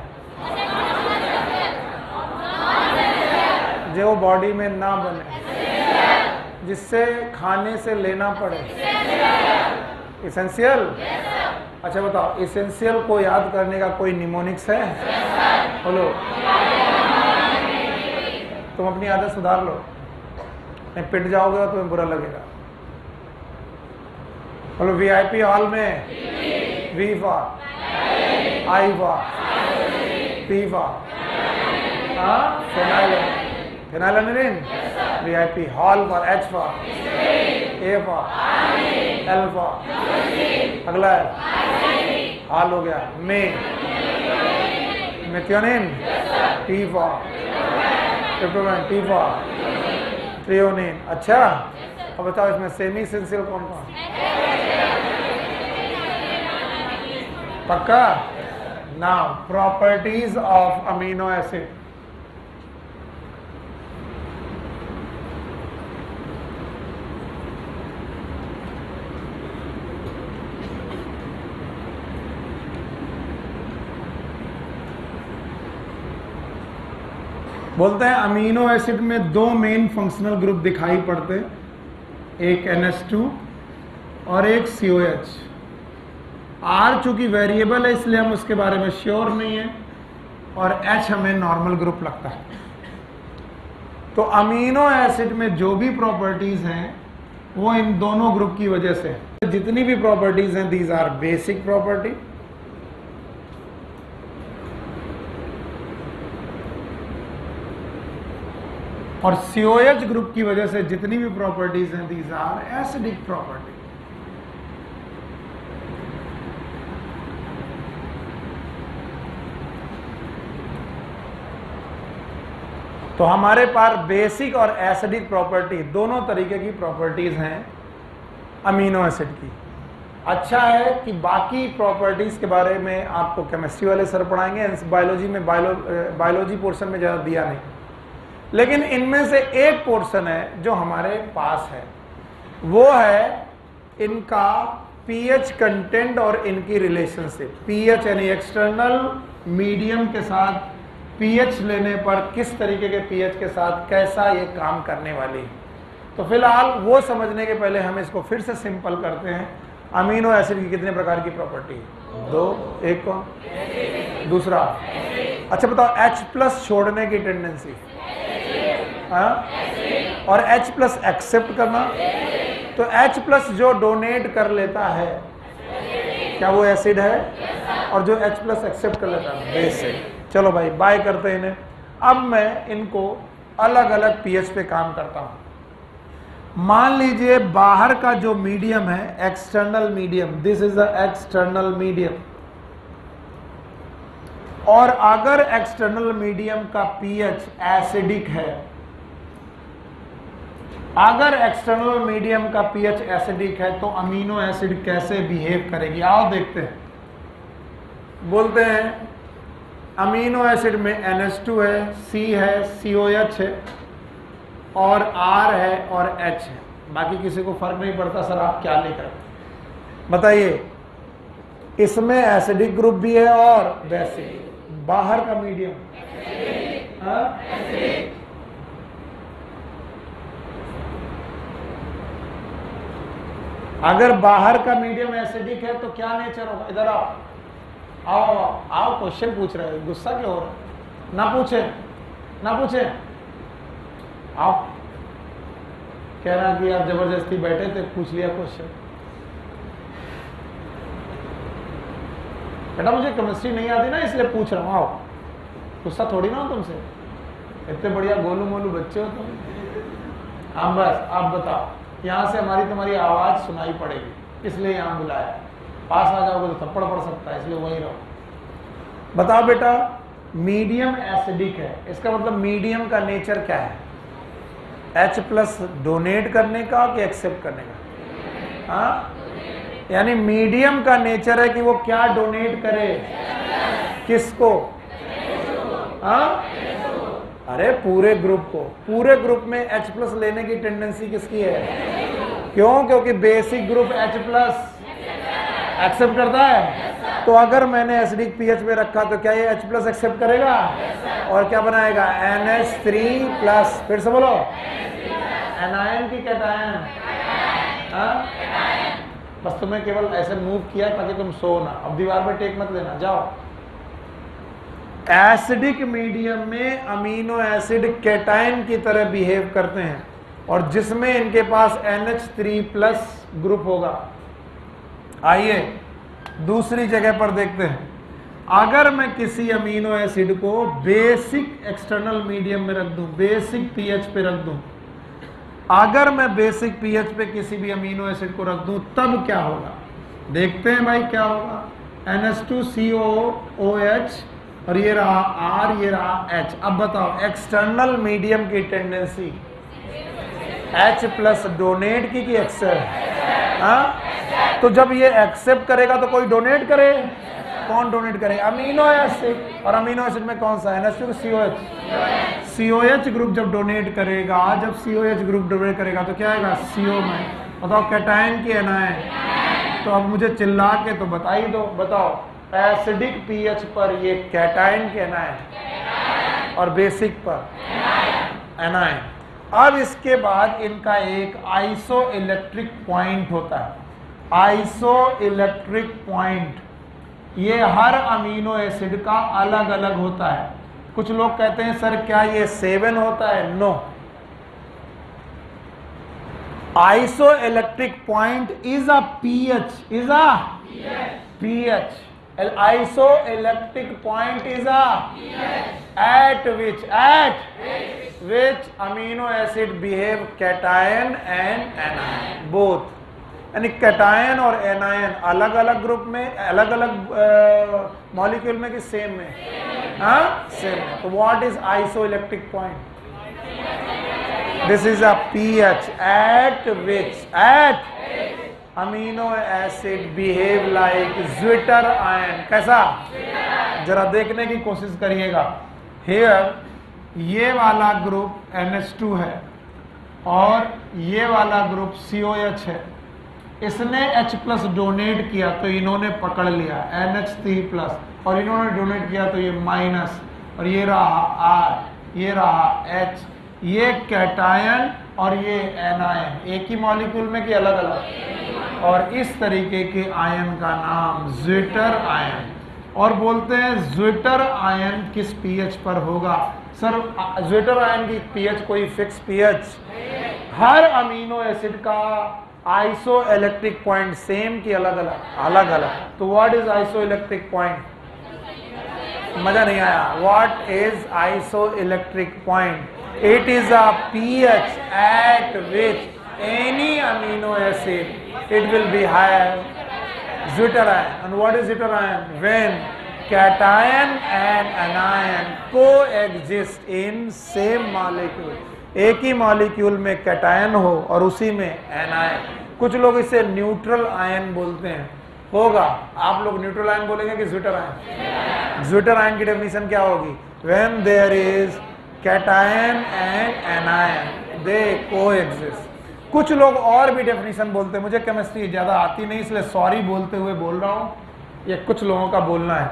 जो बॉडी में ना बने, जिससे खाने से लेना पड़े, इसेंशियल। अच्छा बताओ, इसेंशियल को याद करने का कोई निमोनिक्स है? बोलो। तुम अपनी आदत सुधार लो, नहीं पिट जाओगे और तुम्हें बुरा लगेगा। बोलो। वीआईपी हॉल में V for, I for, P for phenylalanine, VIP hall for, H for, A for, L for, अगला है हॉल हो गया, methionine, T for tryptophan, T for threonine. अच्छा अब बताओ इसमें सेमी इसेंशियल कौन कौन? पक्का? Now properties of amino acid. बोलते हैं अमीनो एसिड में दो मेन फंक्शनल ग्रुप दिखाई पड़ते हैं, एक NH2 और एक COH। R चूंकि वेरिएबल है इसलिए हम उसके बारे में श्योर नहीं है, और H हमें नॉर्मल ग्रुप लगता है। तो अमीनो एसिड में जो भी प्रॉपर्टीज हैं वो इन दोनों ग्रुप की वजह से, जितनी भी प्रॉपर्टीज हैं दीज आर बेसिक प्रॉपर्टी, और COH ग्रुप की वजह से जितनी भी प्रॉपर्टीज हैं दीज आर एसिडिक प्रॉपर्टी। तो हमारे पास बेसिक और एसिडिक प्रॉपर्टी दोनों तरीके की प्रॉपर्टीज हैं अमीनो एसिड की। अच्छा है कि बाकी प्रॉपर्टीज के बारे में आपको केमिस्ट्री वाले सर पढ़ाएंगे, बायोलॉजी में बायोलॉजी पोर्शन में ज़्यादा दिया नहीं, लेकिन इनमें से एक पोर्शन है जो हमारे पास है, वो है इनका पीएच कंटेंट और इनकी रिलेशनशिप। पीएच यानी एक्सटर्नल मीडियम के साथ पीएच लेने पर किस तरीके के पीएच के साथ कैसा ये काम करने वाली है। तो फिलहाल वो समझने के पहले हम इसको फिर से सिंपल करते हैं। अमीनो एसिड की कितने प्रकार की प्रॉपर्टी है? दो। एक कौन? दूसरा? अच्छा बताओ, H+ छोड़ने की टेंडेंसी, और H+ एक्सेप्ट करना। तो H+ जो डोनेट कर लेता है क्या वो एसिड है? और जो H+ एक्सेप्ट कर लेता है बेसिक। चलो भाई बाय करते हैं इन्हें। अब मैं इनको अलग अलग पीएच पे काम करता हूं। मान लीजिए बाहर का जो मीडियम है external medium, this is the external medium, और अगर एक्सटर्नल मीडियम का पीएच एसिडिक है, अगर एक्सटर्नल मीडियम का पीएच एसिडिक है तो अमीनो एसिड कैसे बिहेव करेगी, आओ देखते हैं। बोलते हैं अमीनो एसिड में NH2 है, C है, COH है, और R है और H है। बाकी किसी को फर्क नहीं पड़ता सर आप क्या लेकर, बताइए। इसमें एसिडिक ग्रुप भी है और बेसिक। बाहर का मीडियम अगर बाहर का मीडियम एसिडिक है तो क्या नेचर होगा? इधर आओ आओ आओ, क्वेश्चन पूछ रहे हो, गुस्सा क्यों हो रहा है? ना पूछे ना पूछे, आओ। कह रहा कि आप जबरदस्ती बैठे थे, पूछ लिया क्वेश्चन। बेटा मुझे केमिस्ट्री नहीं आती ना इसलिए पूछ रहा हूँ, आओ। गुस्सा थोड़ी ना हो तुमसे, इतने बढ़िया गोलू मोलू बच्चे हो तुम। हाँ बस आप बताओ, यहाँ से हमारी तुम्हारी आवाज सुनाई पड़ेगी इसलिए यहाँ बुलाया। पास आ जाओगे तो थप्पड़ पड़ सकता है, इसलिए वहीं रहो। बताओ बेटा, मीडियम एसिडिक है, इसका मतलब मीडियम का नेचर क्या है? H+ डोनेट करने का कि एक्सेप्ट करने का? हाँ, यानी मीडियम का नेचर है कि वो क्या डोनेट करे, किसको? हाँ, अरे पूरे ग्रुप को। पूरे ग्रुप में H+ लेने की टेंडेंसी किसकी है? क्यों? क्योंकि बेसिक ग्रुप H+ एक्सेप्ट करता है। तो अगर मैंने एसिडिक पीएच पे रखा तो क्या ये H+ एक्सेप्ट करेगा? और क्या बनाएगा? NH3+। फिर से बोलो, एनायन की कैटायन। बस तुम्हें केवल ऐसे मूव किया ताकि तुम सो ना, अब दीवार पे टेक मत लेना, जाओ। एसिडिक मीडियम में अमीनो एसिड कैटायन की तरह बिहेव करते हैं, और जिसमें इनके पास NH3+ ग्रुप होगा। आइए दूसरी जगह पर देखते हैं। अगर मैं किसी अमीनो एसिड को बेसिक एक्सटर्नल मीडियम में रख दूं, बेसिक पीएच पे रख दूं, अगर मैं बेसिक पीएच पे किसी भी अमीनो एसिड को रख दूं तब क्या होगा? देखते हैं भाई क्या होगा। NH2COOH और ये रहा R, ये रहा H। अब बताओ एक्सटर्नल मीडियम की टेंडेंसी H+ डोनेट की एक्सेप्ट? हाँ, तो जब ये एक्सेप्ट करेगा तो कोई डोनेट करे। कौन डोनेट करे? Amino acid. और अमीनो एसिड में कौन सा? NH2 COH। COH ग्रुप जब डोनेट करेगा, जब COH ग्रुप डोनेट करेगा तो क्या आएगा? CO में। बताओ कैटायन की एनायन। तो अब मुझे चिल्ला के तो बता ही दो, बताओ एसिडिक पीएच पर ये कैटायन की एनायन और बेसिक पर एनायन। अब इसके बाद इनका एक आइसो इलेक्ट्रिक पॉइंट होता है, आइसो इलेक्ट्रिक पॉइंट। ये हर अमीनो एसिड का अलग अलग होता है। कुछ लोग कहते हैं सर क्या ये 7 होता है? No, isoelectric point is a pH, is a pH. Isoelectric point is a at which amino acid behave cation and anion both, यानी कैटायन और एनायन अलग अलग ग्रुप में, अलग अलग मॉलिक्यूल में कि सेम में? हाँ, सेम में। तो what is iso electric point? This is a pH at which amino acid behave like zwitter ion. कैसा? जरा देखने की कोशिश करिएगा। हेयर ये वाला ग्रुप NH2 है और ये वाला ग्रुप COH है। इसने H+ डोनेट किया तो इन्होंने पकड़ लिया NH3+, और इन्होंने डोनेट किया तो ये माइनस, और ये रहा R, ये रहा H। ये कैटायन और ये एनायन एक ही मॉलिक्यूल में कि अलग अलग? और इस तरीके के आयन का नाम ज्विटर आयन। और बोलते हैं ज्विटर आयन किस पीएच पर होगा? सर ज्विटर आयन की पीएच कोई फिक्स पीएच? हर अमीनो एसिड का आइसो इलेक्ट्रिक पॉइंट सेम कि अलग अलग? अलग अलग। तो what is iso electric point? मजा नहीं आया। What is iso electric point? It is a pH at which any amino acid it will be higher zwitter ion. And what is zwitter ion? When cation and anion coexist in same molecule. एक ही molecule में cation हो और उसी में anion. कुछ लोग इसे neutral ion बोलते हैं। होगा, आप लोग न्यूट्रल आयन बोलेंगे कि ज्विटर आयन? ज्विटर आयन की डेफिनेशन क्या होगी? When there is cation and anion they coexist. कुछ लोग और भी डेफिनेशन बोलते हैं। मुझे केमिस्ट्री ज़्यादा आती नहीं इसलिए सॉरी बोलते हुए बोल रहा हूँ, ये कुछ लोगों का बोलना है।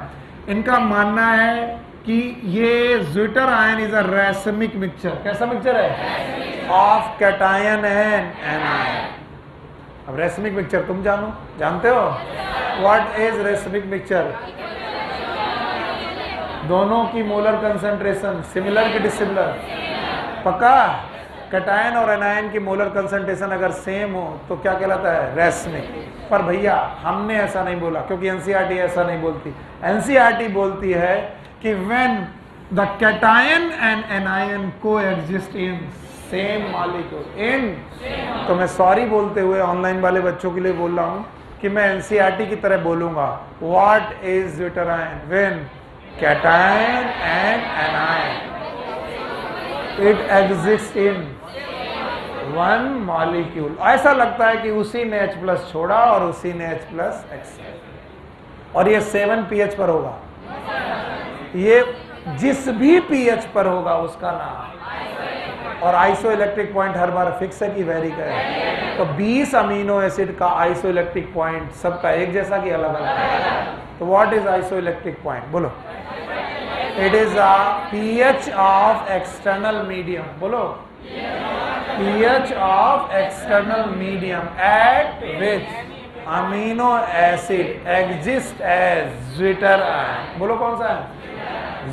इनका मानना है कि ये zwitter ion is a racemic mixture. कैसा मिक्सचर है? Of cation and anion. अब रैसमिक मिक्सचर तुम जानते हो? What is racemic mixture? दोनों की मोलर कंसंट्रेशन सिमिलर कि डिसिमिलर? पक्का? कैटायन और एनायन की मोलर कंसंट्रेशन अगर सेम हो तो क्या कहलाता है? रैसमिक। पर भैया हमने ऐसा नहीं बोला, क्योंकि एनसीईआरटी ऐसा नहीं बोलती। एनसीईआरटी बोलती है कि when the cation and anion coexist in same molecule इन। तो मैं सॉरी बोलते हुए ऑनलाइन वाले बच्चों के लिए बोल रहा हूं कि मैं एनसीईआरटी की तरह बोलूंगा। What is zwitter ion? When cation and anion it exists in one molecule। ऐसा लगता है कि उसी ने H+ छोड़ा और उसी ने H+ एक्सेप्ट, और ये 7 pH पर होगा। ये जिस भी pH पर होगा उसका नाम। और आइसो इलेक्ट्रिक पॉइंट हर बार फिक्स है कि वेरी करे? तो 20 अमीनो एसिड का आइसो इलेक्ट्रिक पॉइंट सबका एक जैसा कि अलग अलग? तो what is iso electric point? बोलो। It is a pH of external medium. बोलो। pH of external medium at which amino acid exists as zwitter ion। बोलो कौन सा है?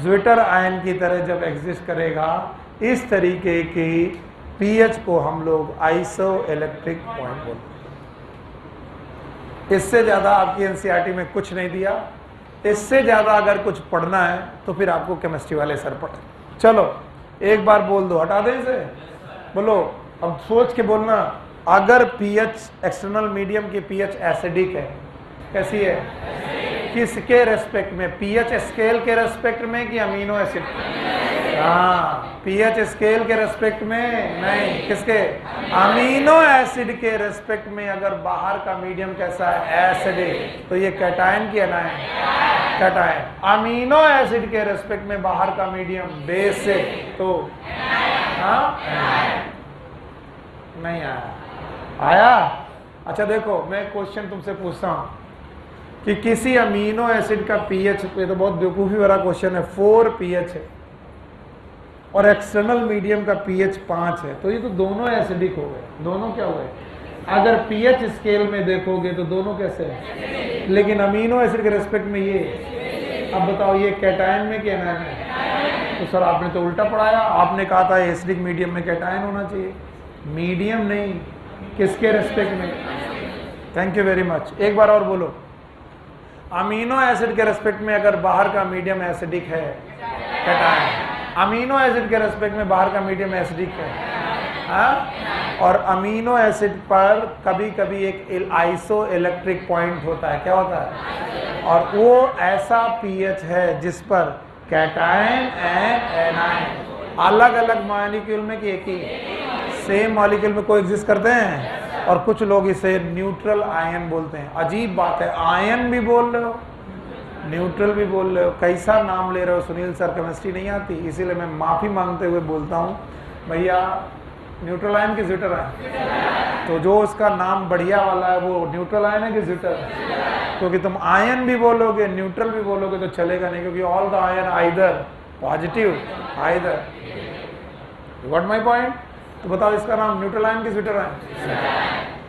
ज्विटर आयन की तरह जब एग्जिस्ट करेगा, इस तरीके की pH को हम लोग आइसो इलेक्ट्रिक पॉइंट बोलते हैं। इससे ज्यादा आपकी एनसीईआरटी में कुछ नहीं दिया। इससे ज्यादा अगर कुछ पढ़ना है तो फिर आपको केमिस्ट्री वाले सर पढ़े। चलो एक बार बोल दो, हटा दें इसे। बोलो, अब सोच के बोलना। अगर पीएच एक्सटर्नल मीडियम की पीएच एसिडिक है, कैसी है? किसके रेस्पेक्ट में? पीएच स्केल के रेस्पेक्ट में कि अमीनो एसिड? हाँ, पीएच स्केल के रेस्पेक्ट में नहीं। किसके? अमीनो एसिड के रेस्पेक्ट में। अगर बाहर का मीडियम कैसा है? एसिडिक, तो ये कैटायन की एनायन? कैटायन। अमीनो एसिड के रेस्पेक्ट में बाहर का मीडियम बेसिक, तो हाँ नहीं आया। आया? अच्छा देखो, मैं क्वेश्चन तुमसे पूछता हूं कि किसी अमीनो एसिड का पीएच, ये तो बहुत बेवकूफी वाला क्वेश्चन है, 4 pH है, और एक्सटर्नल मीडियम का पीएच 5 है, तो ये तो दोनों एसिडिक हो गए। दोनों क्या हुए? अगर पीएच स्केल में देखोगे तो दोनों कैसे हैं, लेकिन अमीनो एसिड के रेस्पेक्ट में ये। अब बताओ ये कैटायन में क्या एनायन है? तो सर आपने तो उल्टा पढ़ाया, आपने कहा था एसिडिक मीडियम में कैटायन होना चाहिए। मीडियम नहीं, किसके रेस्पेक्ट में? Thank you very much. एक बार और बोलो, अमीनो एसिड के रेस्पेक्ट में अगर बाहर का मीडियम एसिडिक है कैटायन, अमीनो एसिड के रेस्पेक्ट में बाहर का मीडियम एसिडिक है, हाँ? और अमीनो एसिड पर कभी कभी एक आइसो इलेक्ट्रिक पॉइंट होता है। क्या होता है? और वो ऐसा पीएच है जिस पर कैटायन एंड एनायन अलग अलग मॉलिक्यूल में कि एक ही सेम मॉलिक्यूल में कोई एग्जिस्ट करते हैं। और कुछ लोग इसे न्यूट्रल आयन बोलते हैं। अजीब बात है, आयन भी बोल रहे हो, न्यूट्रल भी बोल रहे हो, कैसा नाम ले रहे हो? सुनील सर केमिस्ट्री नहीं आती, इसीलिए मैं माफ़ी मांगते हुए बोलता हूँ भैया, न्यूट्रल आयन की ज्विटर आयन, तो जो उसका नाम बढ़िया वाला है वो न्यूट्रल आयन है कि ज्विटर? क्योंकि तुम आयन भी बोलोगे न्यूट्रल भी बोलोगे तो चलेगा नहीं, क्योंकि all the ion either positive either. You got my point? तो बताओ इसका नाम न्यूट्रल आयन की ज्विटर आयन?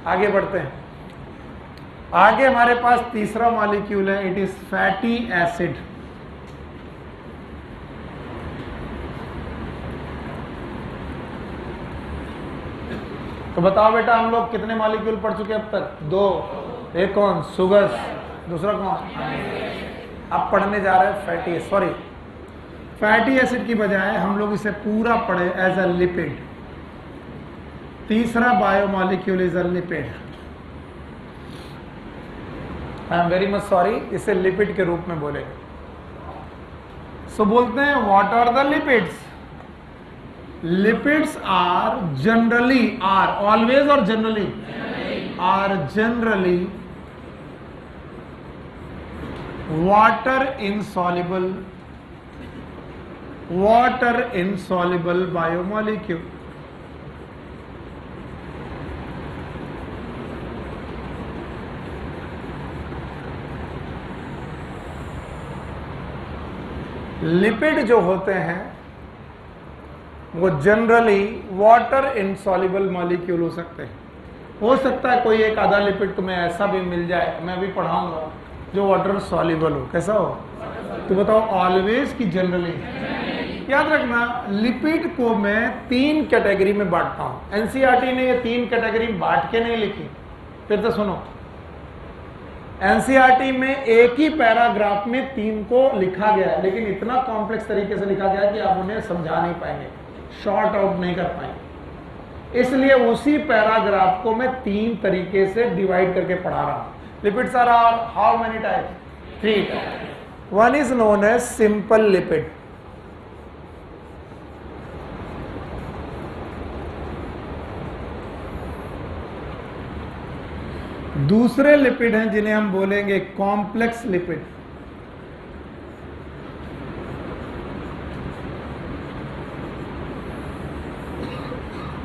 आगे बढ़ते हैं। आगे हमारे पास तीसरा मॉलिक्यूल है, इट इज फैटी एसिड। तो बताओ बेटा, हम लोग कितने मॉलिक्यूल पढ़ चुके अब तक? 2। एक कौन? सुगर्स। दूसरा कौन? अब पढ़ने जा रहे हैं फैटी एसिड की बजाय हम लोग इसे पूरा पढ़े एज अ लिपिड। तीसरा biomolecule is a lipid. I am very much sorry, इसे लिपिड के रूप में बोलेंगे। सो बोलते हैं what are the lipids? Lipids are generally, are always और generally, are generally water insoluble biomolecule. Lipid जो होते हैं वो जनरली वाटर इनसॉल्युबल मॉलिक्यूल हो सकते हैं। हो सकता है कोई एक आधा लिपिड तुम्हें ऐसा भी मिल जाए, मैं अभी पढ़ाऊंगा, जो वाटर सॉल्युबल हो। कैसा हो? तो बताओ ऑलवेज की जनरली? याद रखना, लिपिड को मैं 3 कैटेगरी में बांटता हूं। एनसीईआरटी ने ये 3 कैटेगरी बांट के नहीं लिखी। फिर तो सुनो, एनसीईआरटी में एक ही पैराग्राफ में 3 को लिखा गया है, लेकिन इतना कॉम्प्लेक्स तरीके से लिखा गया है कि आप उन्हें समझा नहीं पाएंगे, शॉर्ट आउट नहीं कर पाएंगे। इसलिए उसी पैराग्राफ को मैं 3 तरीके से डिवाइड करके पढ़ा रहा हूं। Lipids are how many types? 3 types. One is known as simple lipid. दूसरे लिपिड हैं जिन्हें हम बोलेंगे कॉम्प्लेक्स लिपिड।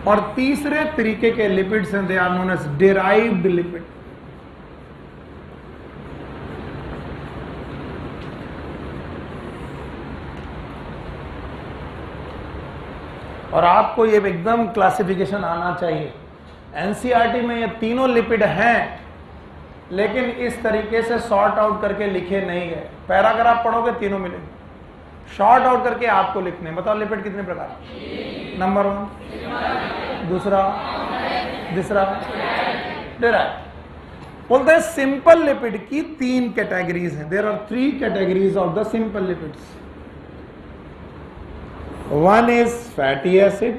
और तीसरे तरीके के लिपिड्स हैं, they are known as derived lipid. और आपको ये एकदम क्लासिफिकेशन आना चाहिए। एनसीईआरटी में ये तीनों लिपिड हैं, लेकिन इस तरीके से सॉर्ट आउट करके लिखे नहीं गए। पैराग्राफ पढ़ोगे तीनों मिलेंगे, शॉर्ट आउट करके आपको लिखने। बताओ लिपिड कितने प्रकार? नंबर 1, दूसरा, तीसरा, डिराइव्ड। बोलते हैं सिंपल लिपिड की 3 कैटेगरीज हैं। There are 3 categories of the simple lipids. One is fatty acid,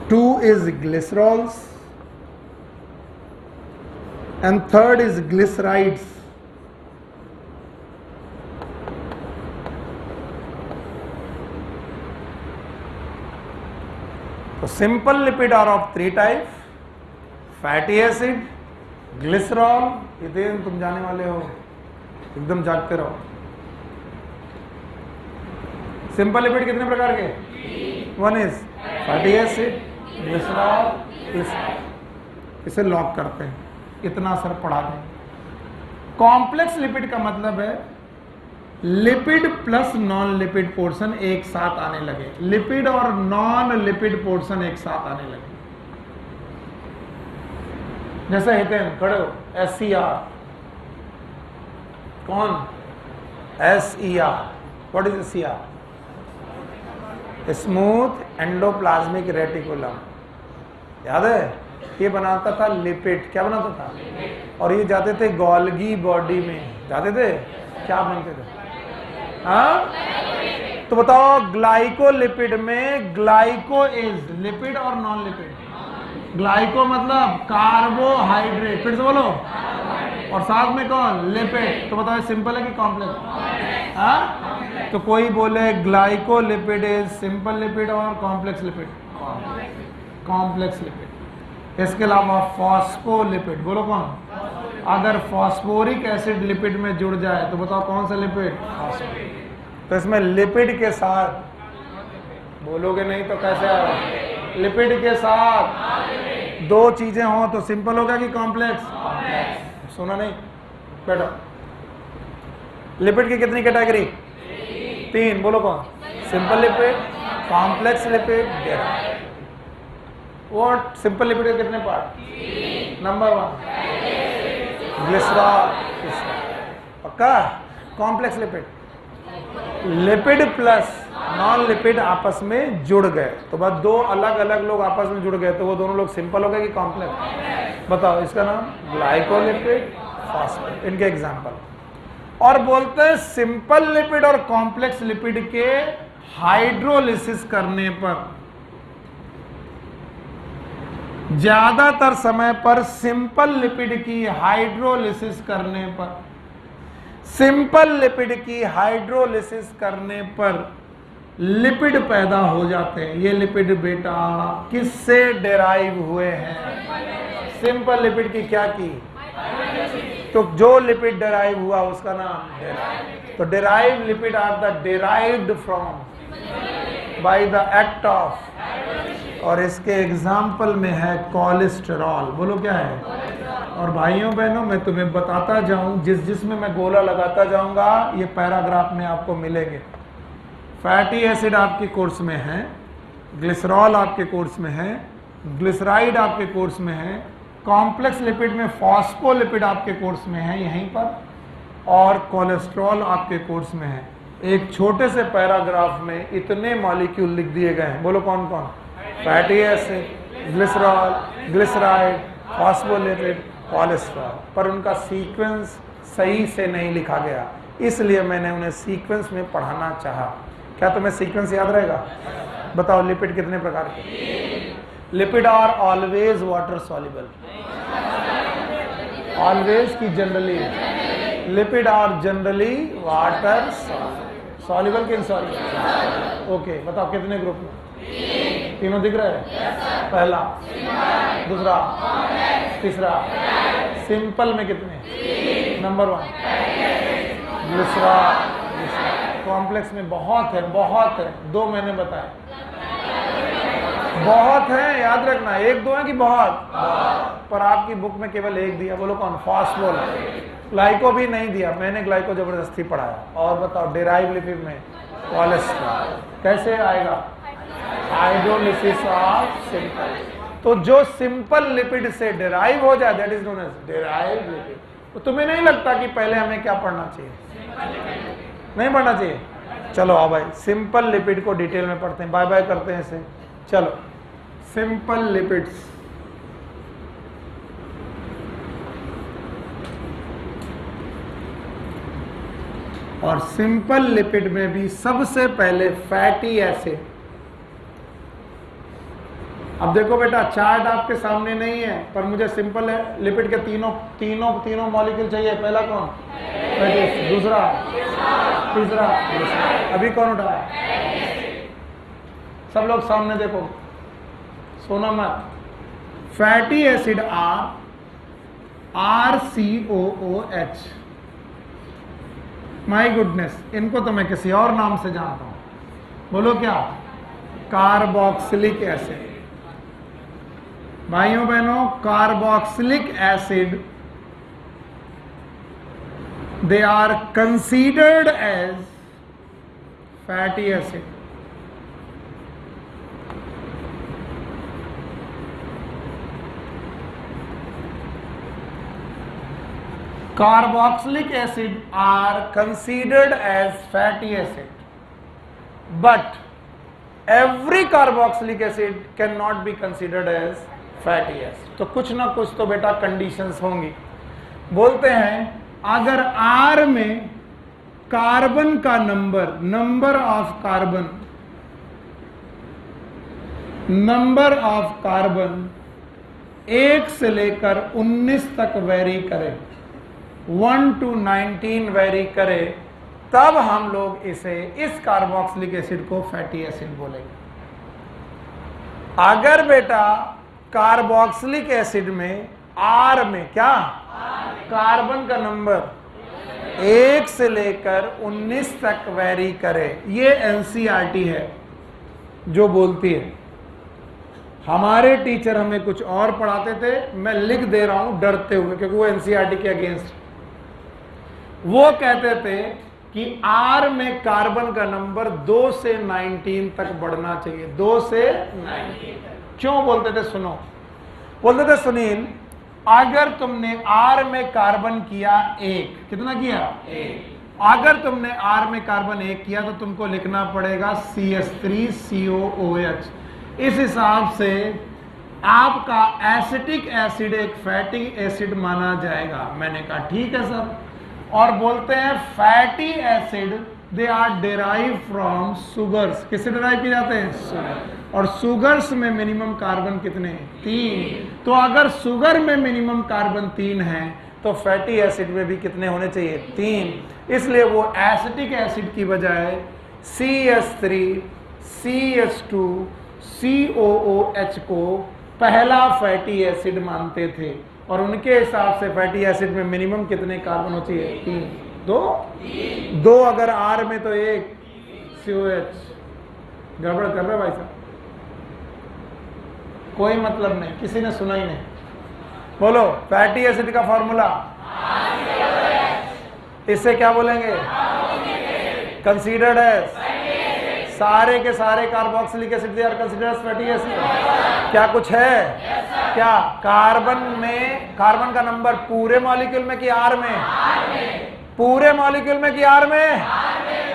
two is glycerols, and third is glycerides. So simple lipid are of 3 types: fatty acid, glycerol, ये तुम जाने वाले हो, एकदम जागते रहो। सिंपल लिपिड कितने प्रकार के? 1 इज फैटी एसिड, ग्लिसरॉल, इसे लॉक करते हैं। इतना असर पढ़ा दें। कॉम्प्लेक्स लिपिड का मतलब है lipid plus non lipid portion एक साथ आने लगे, लिपिड और नॉन लिपिड पोर्शन एक साथ आने लगे। जैसे हितेन खड़े हो, SCR, कौन? SER, what is SER? Smooth endoplasmic reticulum, याद है? ये बनाता था लिपिड, क्या बनाता था? और ये जाते थे गोल्गी बॉडी में, जाते थे, क्या बनते थे? हाँ, तो बताओ ग्लाइकोलिपिड में ग्लाइको इज लिपिड और नॉन लिपिड? ग्लाइको मतलब कार्बोहाइड्रेट, फिर से बोलो, और साथ में कौन? लिपिड। तो बताओ सिंपल है कि कॉम्प्लेक्स? हाँ, तो कोई बोले ग्लाइकोलिपिड इज सिंपल लिपिड और कॉम्प्लेक्स लिपिड? Complex lipid. इसके अलावा फॉस्फोलिपिड, बोलो कौन? अगर फॉस्फोरिक एसिड लिपिड में जुड़ जाए तो बताओ कौन सा लिपिड? तो इसमें लिपिड के साथ, बोलोगे नहीं तो कैसे आएगा? लिपिड के साथ दो चीजें हो तो सिंपल होगा कि कॉम्प्लेक्स? सुना नहीं बेटा? लिपिड की कितनी कैटेगरी? 3, बोलो कौन? Simple lipid, complex lipid, derived. What? Simple lipid के कितने पार्ट? नंबर 1 ग्लिसरॉल, पक्का? Complex lipid, lipid plus non lipid आपस में जुड़ गए, तो बस दो अलग अलग लोग आपस में जुड़ गए, तो वो दोनों लोग सिंपल हो गए कि कॉम्प्लेक्स? बताओ, इसका नाम ग्लाइकोलिपिड, फॉस्फेट, इनके एग्जांपल। और बोलते हैं सिंपल लिपिड और कॉम्प्लेक्स लिपिड के हाइड्रोलिसिस करने पर, ज्यादातर समय पर सिंपल लिपिड की हाइड्रोलिसिस करने पर, सिंपल लिपिड की हाइड्रोलिसिस करने पर लिपिड पैदा हो जाते हैं। ये लिपिड बेटा किससे डेराइव हुए हैं? सिंपल लिपिड की क्या की? तो जो लिपिड डेराइव हुआ उसका नाम डेराइव। तो derive lipid are the derived from by the act of, और इसके एग्जाम्पल में है कोलेस्टेरॉल, बोलो क्या है? और भाइयों बहनों, मैं तुम्हें बताता जाऊं, जिसमें मैं गोला लगाता जाऊंगा ये पैराग्राफ में आपको मिलेंगे। फैटी एसिड आपके कोर्स में है, ग्लिसरॉल आपके कोर्स में है, ग्लिसराइड आपके कोर्स में है, कॉम्प्लेक्स लिपिड में फॉस्फोलिपिड आपके कोर्स में है यहीं पर, और कोलेस्ट्रॉल आपके कोर्स में है। एक छोटे से पैराग्राफ में इतने मॉलिक्यूल लिख दिए गए हैं, बोलो कौन कौन? Fatty acid, glycerol, glyceride, phospholipid, cholesterol, पर उनका सीक्वेंस सही से नहीं लिखा गया, इसलिए मैंने उन्हें सीक्वेंस में पढ़ाना चाहा। क्या तुम्हें सीक्वेंस याद रहेगा? बताओ, लिपिड कितने प्रकार के? Lipid are always water soluble, always की generally, lipid are generally water soluble के इनसॉल्युबल। ओके, बताओ कितने ग्रुप में? तीनों दिख रहे हैं? पहला, दूसरा, तीसरा। सिंपल में कितने? Number 1 glycerol. कॉम्प्लेक्स में बहुत है, बहुत है, 2 मैंने बताए, बहुत है, याद रखना, 1-2 है कि बहुत? पर आपकी बुक में केवल 1 दिया, बोलो कौन? फॉस्फोल। ग्लाइको भी नहीं दिया, मैंने ग्लाइको जबरदस्ती पढ़ाया। और बताओ डेराइव लिपिड में कोलेस्ट्रॉल कैसे आएगा? Hydrolysis of simple. तो जो सिंपल लिपिड से डेराइव हो जाए that is known as derive lipid. तो तुम्हें नहीं लगता कि पहले हमें क्या पढ़ना चाहिए? नहीं पढ़ना चाहिए? चलो आओ भाई, सिंपल लिपिड को डिटेल में पढ़ते हैं, बाय बाय करते हैं इसे। चलो, सिंपल लिपिड्स, और सिंपल लिपिड में भी सबसे पहले फैटी एसिड। अब देखो बेटा, चार्ट आपके सामने नहीं है, पर मुझे सिंपल लिपिड के तीनों मॉलिक्यूल चाहिए। पहला कौन? दूसरा, तीसरा, अभी कौन उठा? सब लोग सामने देखो, सोना मत। Fatty acid RCOOH। My goodness, इनको तो मैं किसी और नाम से जानता हूं, बोलो क्या? Carboxylic acid. भाइयों बहनों, carboxylic acid they are considered as fatty acid. Carboxylic acid are considered as fatty acid, but every carboxylic acid cannot be considered as fatty acid. तो कुछ ना कुछ तो बेटा कंडीशंस होंगी. बोलते हैं अगर R में कार्बन का नंबर ऑफ कार्बन 1 से लेकर 19 तक वेरी करे, 1 to 19 वेरी करे, तब हम लोग इसे इस कार्बोक्सिलिक एसिड को फैटी एसिड बोलेंगे. अगर बेटा कार्बोक्सिलिक एसिड में R में क्या कार्बन का नंबर 1 से लेकर 19 तक वेरी करे, ये एनसीईआरटी है जो बोलती है. हमारे टीचर हमें कुछ और पढ़ाते थे, मैं लिख दे रहा हूं डरते हुए क्योंकि वो एनसीईआरटी के अगेंस्ट. वो कहते थे कि R में कार्बन का नंबर 2 से 19 तक बढ़ना चाहिए. 2 से 19 क्यों बोलते थे? सुनो, बोलते थे सुनील अगर तुमने R में कार्बन किया 1, कितना किया 1, अगर तुमने R में कार्बन 1 किया तो तुमको लिखना पड़ेगा CH3COOH. इस हिसाब से आपका एसिटिक एसिड एक फैटी एसिड माना जाएगा. मैंने कहा ठीक है सर. और बोलते हैं fatty acid they are derive from sugars. किससे डिराइव किए जाते हैं? सुगर. और सुगर्स में मिनिमम कार्बन कितने हैं? 3. तो अगर सुगर में मिनिमम कार्बन 3 है तो फैटी एसिड में भी कितने होने चाहिए? 3. इसलिए वो एसिटिक एसिड की बजाय CH3 CH2 COOH को पहला फैटी एसिड मानते थे. और उनके हिसाब से फैटी एसिड में मिनिमम कितने कार्बन होती है? 3. 2 अगर R में तो 1 COH. गड़बड़ कर रहे भाई साहब? कोई मतलब नहीं, किसी ने सुना ही नहीं. बोलो फैटी एसिड का फॉर्मूला, इससे क्या बोलेंगे? Considered as. सारे के सारे carboxylic acid they are considered as fatty acid. क्या कुछ है? क्या कार्बन में कार्बन का नंबर पूरे मॉलिक्यूल में कि R में? पूरे मॉलिक्यूल में कि R में?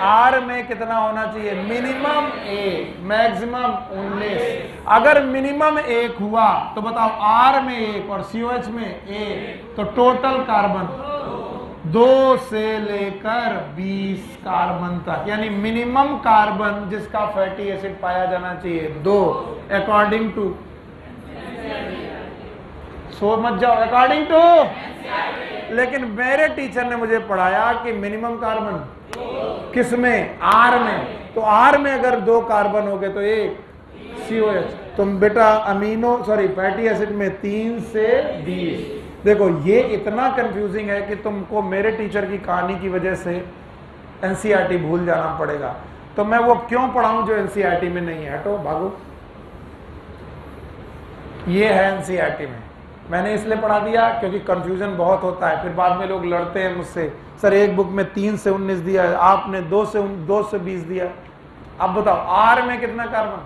R में कितना होना चाहिए? Minimum 1, maximum 19. अगर मिनिमम 1 हुआ तो बताओ R में 1 और COH में 1, तो टोटल कार्बन 2 से लेकर 20 कार्बन तक, यानी मिनिमम कार्बन जिसका फैटी एसिड पाया जाना चाहिए 2, अकॉर्डिंग टू. सो मत जाओ अकॉर्डिंग टू. लेकिन मेरे टीचर ने मुझे पढ़ाया कि मिनिमम कार्बन किसमें? R में. तो R में अगर 2 कार्बन हो गए तो 1 COH. तुम बेटा फैटी एसिड में 3 से 20. देखो ये इतना कंफ्यूजिंग है कि तुमको मेरे टीचर की कहानी की वजह से एनसीईआरटी भूल जाना पड़ेगा. तो मैं वो क्यों पढ़ाऊं जो एनसीईआरटी में नहीं है? हटो भागो. ये है एनसीईआरटी में. मैंने इसलिए पढ़ा दिया क्योंकि कंफ्यूजन बहुत होता है. फिर बाद में लोग लड़ते हैं मुझसे, सर एक बुक में 3 से 19 दिया है, आपने 2 से 20 दिया. अब बताओ R में कितना कार्बन?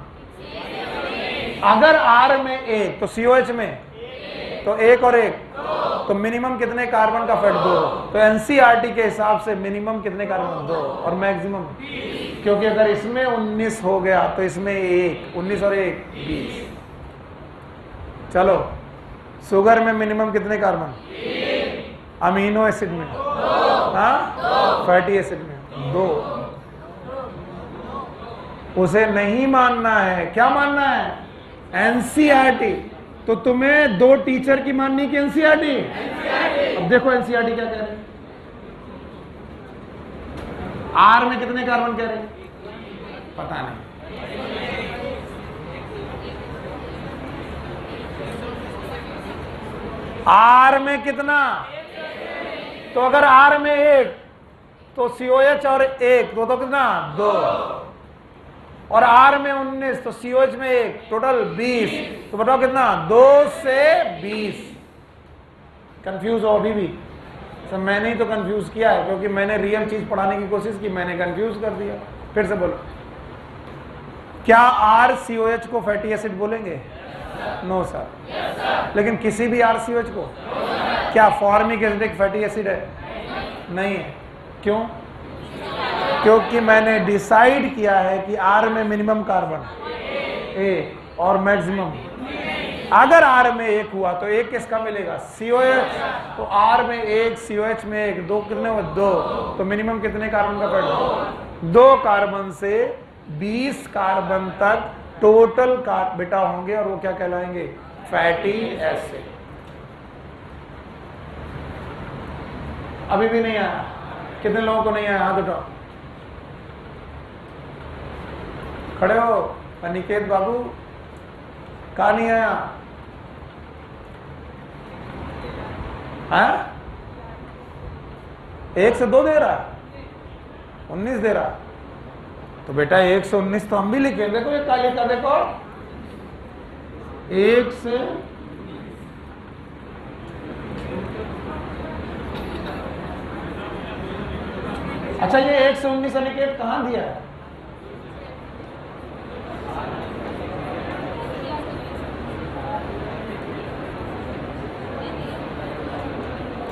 अगर R में 1 तो COH में तो 1 और 1, तो मिनिमम कितने कार्बन का फैट? 2. तो एनसीईआरटी के हिसाब से मिनिमम कितने कार्बन? 2. और मैक्सिमम, क्योंकि अगर इसमें 19 हो गया तो इसमें 1, 19 और 1 20. चलो शुगर में मिनिमम कितने कार्बन? अमीनो एसिड में? हाँ, फैटी एसिड में 2. उसे नहीं मानना है. क्या मानना है? एनसीईआरटी. तो तुम्हें 2 टीचर की माननी की एनसीईआरटी. अब देखो एनसीईआरटी क्या कह रहे हैं. R में कितने कार्बन कह रहे हैं? पता नहीं. R में कितना? तो अगर R में 1 तो COH और 1 तो कितना? 2. और R में 19 तो COH में 1, टोटल 20. तो बताओ कितना? 2 से 20. कंफ्यूज हो अभी भी? तो मैंने ही तो कंफ्यूज किया है, क्योंकि मैंने रियल चीज पढ़ाने की कोशिश की, मैंने कंफ्यूज कर दिया। फिर से बोलो, क्या RCOH को फैटी एसिड बोलेंगे? No sir. लेकिन किसी भी RCOH को? क्या फॉर्मिक एसिड एक फैटी एसिड है? नहीं है। क्यों? क्योंकि मैंने डिसाइड किया है कि R में मिनिमम कार्बन A और मैक्सिमम, अगर R में 1 हुआ तो 1 किसका मिलेगा? COH। तो R में 1, COH में 1, 2 कितने हुए? 2। तो मिनिमम कितने कार्बन का पैड? 2 कार्बन से 20 कार्बन तक टोटल बेटा होंगे, और वो क्या कहलाएंगे? Fatty acid. अभी भी नहीं आया? कितने लोगों को नहीं आया? हाथ उठाओ। खड़े हो। अनिकेत बाबू, कहा नहीं आया? हाँ? 1 से 2 दे रहा है, 19 दे रहा है। तो बेटा 1 से 19 तो हम भी लिखे। देखो ये काले का, देखो 1 से अच्छा, ये 1 से 19 अनिकेत कहां दिया है?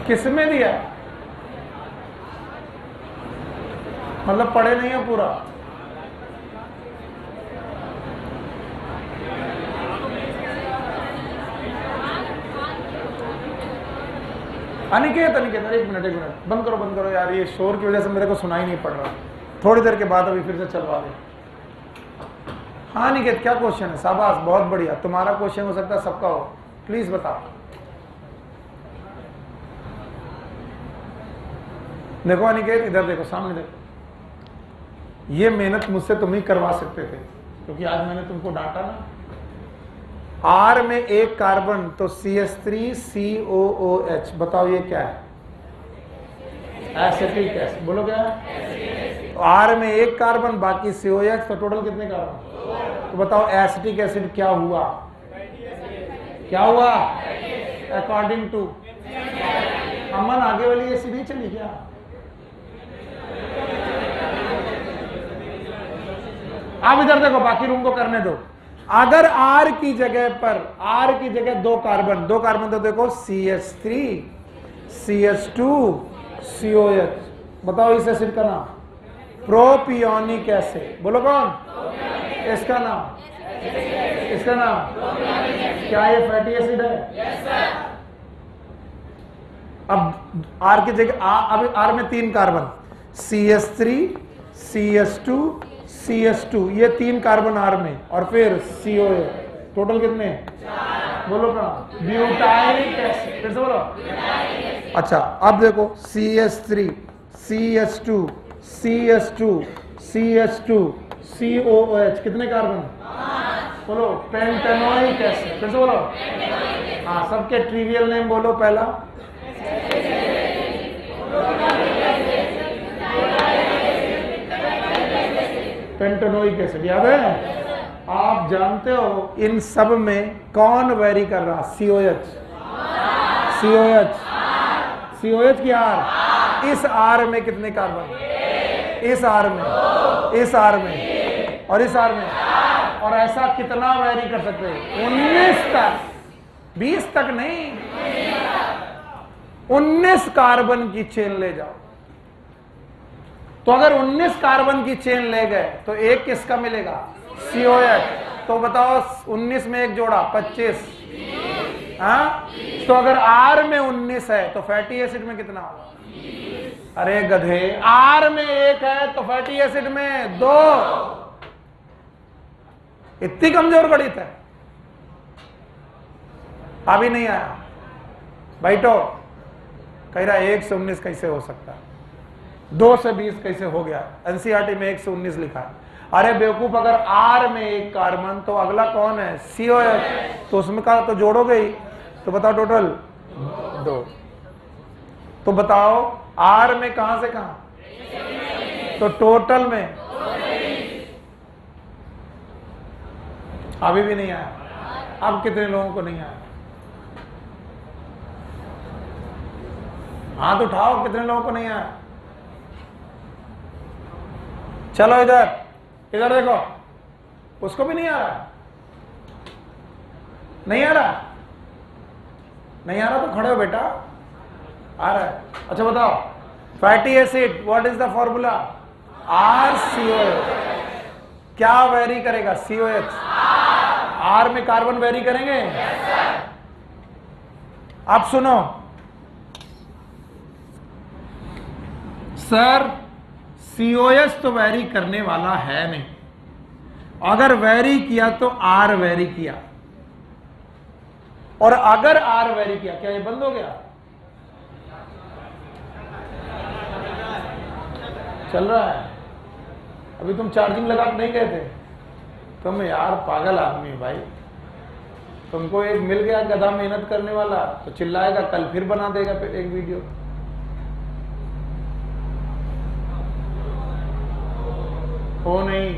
किसमें दिया? मतलब पढ़े नहीं है पूरा? अनिकेत, अरे एक मिनट बंद करो यार, ये शोर की वजह से मेरे को सुनाई नहीं पड़ रहा। थोड़ी देर के बाद अभी फिर से चलवा दे। हाँ अनिकेत, क्या क्वेश्चन है? शाबाश, बहुत बढ़िया। तुम्हारा क्वेश्चन हो सकता है सबका हो, प्लीज बताओ। देखो अनिकेत, इधर देखो, सामने देखो। ये मेहनत मुझसे तुम ही करवा सकते थे, क्योंकि आज मैंने तुमको डांटा ना। R में 1 कार्बन तो CH3COOH, बताओ ये क्या है? Acetic acid. बोलो क्या है? R में 1 कार्बन, बाकी COH, तो टोटल कितने कार्बन? तो बताओ एसिटिक एसिड क्या हुआ? क्या हुआ? अकॉर्डिंग टू अमन, आगे वाली एसिड नहीं चली क्या? आप इधर देखो, बाकी रूम को करने दो। अगर R की जगह पर, R की जगह 2 कार्बन तो देखो CH3 CH2 COH, बताओ इस एसिड का नाम? Propionic acid. बोलो कौन? इसका नाम? इसका नाम? क्या ये फैटी एसिड है? अब R की जगह अब R में 3 कार्बन, CH3 CH2 CH2, ये 3 कार्बन R में, और फिर COH, टोटल कितने? 4। बोलो कहाँ? ब्यूटाइलिक एसिड। फिर से बोलो। अच्छा, अब देखो CH3 CH2 CH2 CH2 COOH, कितने कार्बन? 5। बोलो पेंटेनोइक एसिड। फिर से बोलो। हाँ, सबके ट्रिवियल नेम बोलो। पहला पेंटेनोइक एसिड, याद है? आप जानते हो इन सब में कौन वेरी कर रहा? COH की R। इस R में कितने कार्बन? इस R में, इस R में, और इस R में। और ऐसा कितना वेरी कर सकते हैं? 19 तक, 20 तक नहीं, 19 कार्बन की चेन ले जाओ। तो अगर 19 कार्बन की चेन ले गए तो 1 किसका मिलेगा? COH। तो बताओ 19 में 1 जोड़ा 25। हाँ, तो अगर R में 19 है तो फैटी एसिड में कितना होगा? अरे गधे, R में 1 है तो फैटी एसिड में 2। इतनी कमजोर गणित है। अभी नहीं आया? बैठो। कह रहा 1 से 19 कैसे हो सकता है? 2 से 20 कैसे हो गया? एनसीईआरटी में 1 से 19 लिखा है। अरे बेवकूफ, अगर R में 1 कार्बन तो अगला कौन है? COH, तो उसमें का तो जोड़ोगे ही। तो बताओ टोटल 2। तो बताओ R में कहां से कहां? तो टोटल में अभी भी नहीं आया। अब कितने लोगों को नहीं आया? हाथ उठाओ, कितने लोगों को नहीं आया? चलो इधर, इधर देखो, उसको भी नहीं आ रहा? नहीं आ रहा? नहीं आ रहा तो खड़े हो बेटा, आ रहा है। अच्छा बताओ, fatty acid what is the formula? RCOH। क्या वेरी करेगा? COH। R में कार्बन वेरी करेंगे? अब सुनो सर, COH तो वेरी करने वाला है नहीं, अगर वेरी किया तो R वेरी किया, और अगर R वेरी किया, क्या ये बंद हो गया? चल रहा है। अभी तुम चार्जिंग लगा के नहीं गए थे? तुम यार पागल आदमी भाई, तुमको एक मिल गया गधा मेहनत करने वाला, तो चिल्लाएगा, कल फिर बना देगा एक वीडियो। हो नहीं,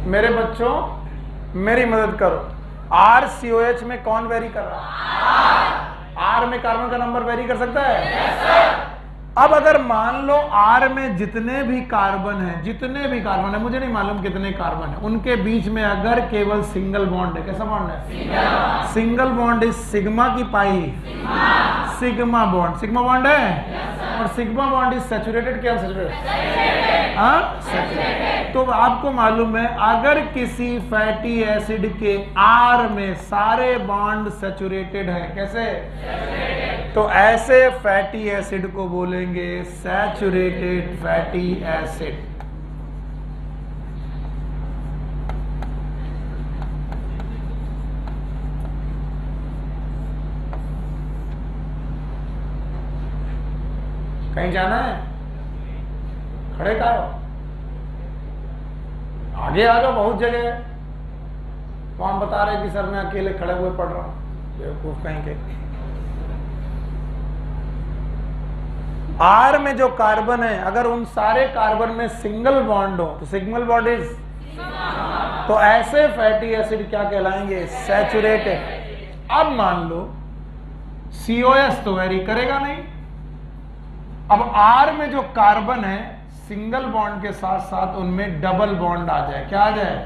मेरे बच्चों मेरी मदद करो, RCOH में कौन वेरी कर रहा है? R में कार्बन का नंबर वेरी कर सकता है? yes, अब अगर मान लो R में जितने भी कार्बन है, जितने भी कार्बन है, मुझे नहीं मालूम कितने कार्बन है, उनके बीच में अगर केवल सिंगल बॉन्ड है, कैसा बॉन्ड है? सिंगल बॉन्ड इज सिग्मा की पाई? सिग्मा बॉन्ड, सिग्मा बॉन्ड है। yes, और सिग्मा बॉन्ड इज सैचुरेटेड क्या सैचुरेटेड? हाँ, सैचुरेटेड। तो आपको मालूम है अगर किसी फैटी एसिड के R में सारे बॉन्ड सैचुरेटेड है, कैसे? तो ऐसे फैटी एसिड को बोलेंगे सैचुरेटेड फैटी एसिड। कहीं जाना है? खड़े का हो, आगे आ जाओ, बहुत जगह है। तो हम बता रहे कि सर मैं अकेले खड़े हुए पढ़ रहा हूं, बेवकूफ कहीं के। R में जो कार्बन है, अगर उन सारे कार्बन में सिंगल बॉन्ड हो तो सिंगल बॉन्ड इज, तो ऐसे फैटी एसिड क्या कहलाएंगे? सैचुरेटेड। अब मान लो COS तो वेरी करेगा नहीं, अब R में जो कार्बन है सिंगल बॉन्ड के साथ साथ उनमें डबल बॉन्ड आ जाए, क्या आ जाए?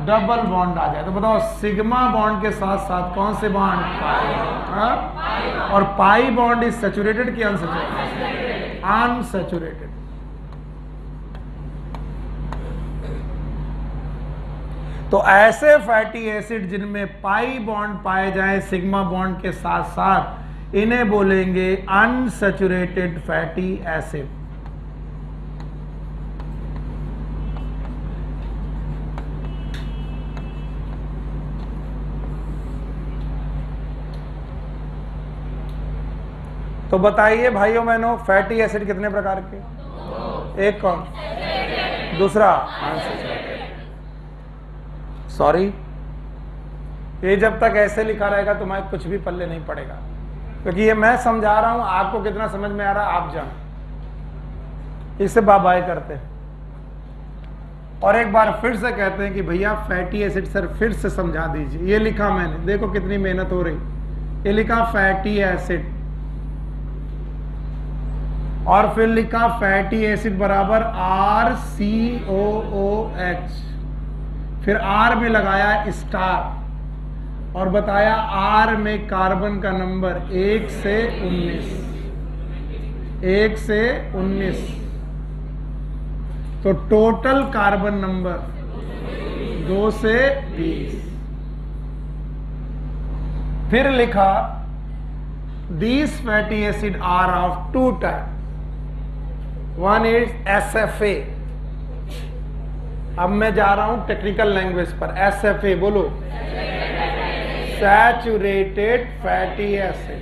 डबल बॉन्ड आ जाए। तो बताओ सिग्मा बॉन्ड के साथ साथ कौन से बॉन्ड? पाई। और पाई बॉन्ड इज सैचुरेटेड कि अनसैचुरेटेड? अनसैचुरेटेड। तो ऐसे फैटी एसिड जिनमें पाई बॉन्ड पाए जाए सिग्मा बॉन्ड के साथ साथ, इन्हें बोलेंगे अनसैचुरेटेड फैटी एसिड। तो बताइए भाइयों बहनों, फैटी एसिड कितने प्रकार के? एक कौन? दूसरा सॉरी, ये जब तक ऐसे लिखा रहेगा तुम्हारे कुछ भी पल्ले नहीं पड़ेगा, क्योंकि ये मैं समझा रहा हूं, आपको कितना समझ में आ रहा है आप जान। इससे बाय करते हैं और एक बार फिर से कहते हैं कि भैया फैटी एसिड सर फिर से समझा दीजिए। ये लिखा मैंने, देखो कितनी मेहनत हो रही। ये लिखा फैटी एसिड और फिर लिखा फैटी एसिड बराबर RCOOH, फिर R में लगाया स्टार और बताया R में कार्बन का नंबर 1 से 19, 1 से 19, तो टोटल कार्बन नंबर 2 से 20। फिर लिखा these fatty acid are of two type, one is SFA। अब मैं जा रहा हूं टेक्निकल लैंग्वेज पर। SFA बोलो, सैचुरेटेड फैटी एसिड।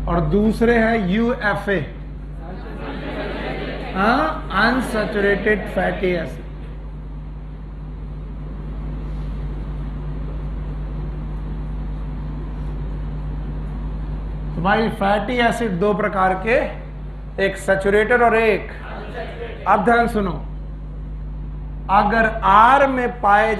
और दूसरे है UFA, अनसैचुरेटेड फैटी एसिड। तो भाई फैटी एसिड दो प्रकार के, एक सैचुरेटेड और एक, अब ध्यान सुनो, अगर R में पाए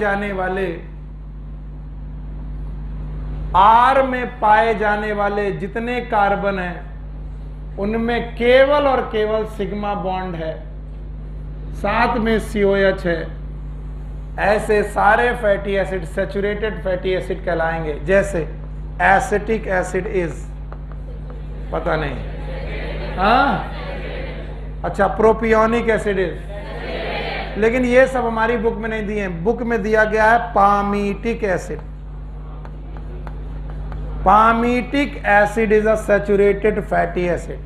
जाने वाले जितने कार्बन हैं उनमें केवल और केवल सिग्मा बॉन्ड है, साथ में COH है, ऐसे सारे fatty acid saturated fatty acid कहलाएंगे। जैसे एसिटिक एसिड इज, पता नहीं, हाँ अच्छा, प्रोपियोनिक एसिड इज, लेकिन ये सब हमारी बुक में नहीं दिए हैं, बुक में दिया गया है palmitic acid. Palmitic acid is a saturated fatty acid.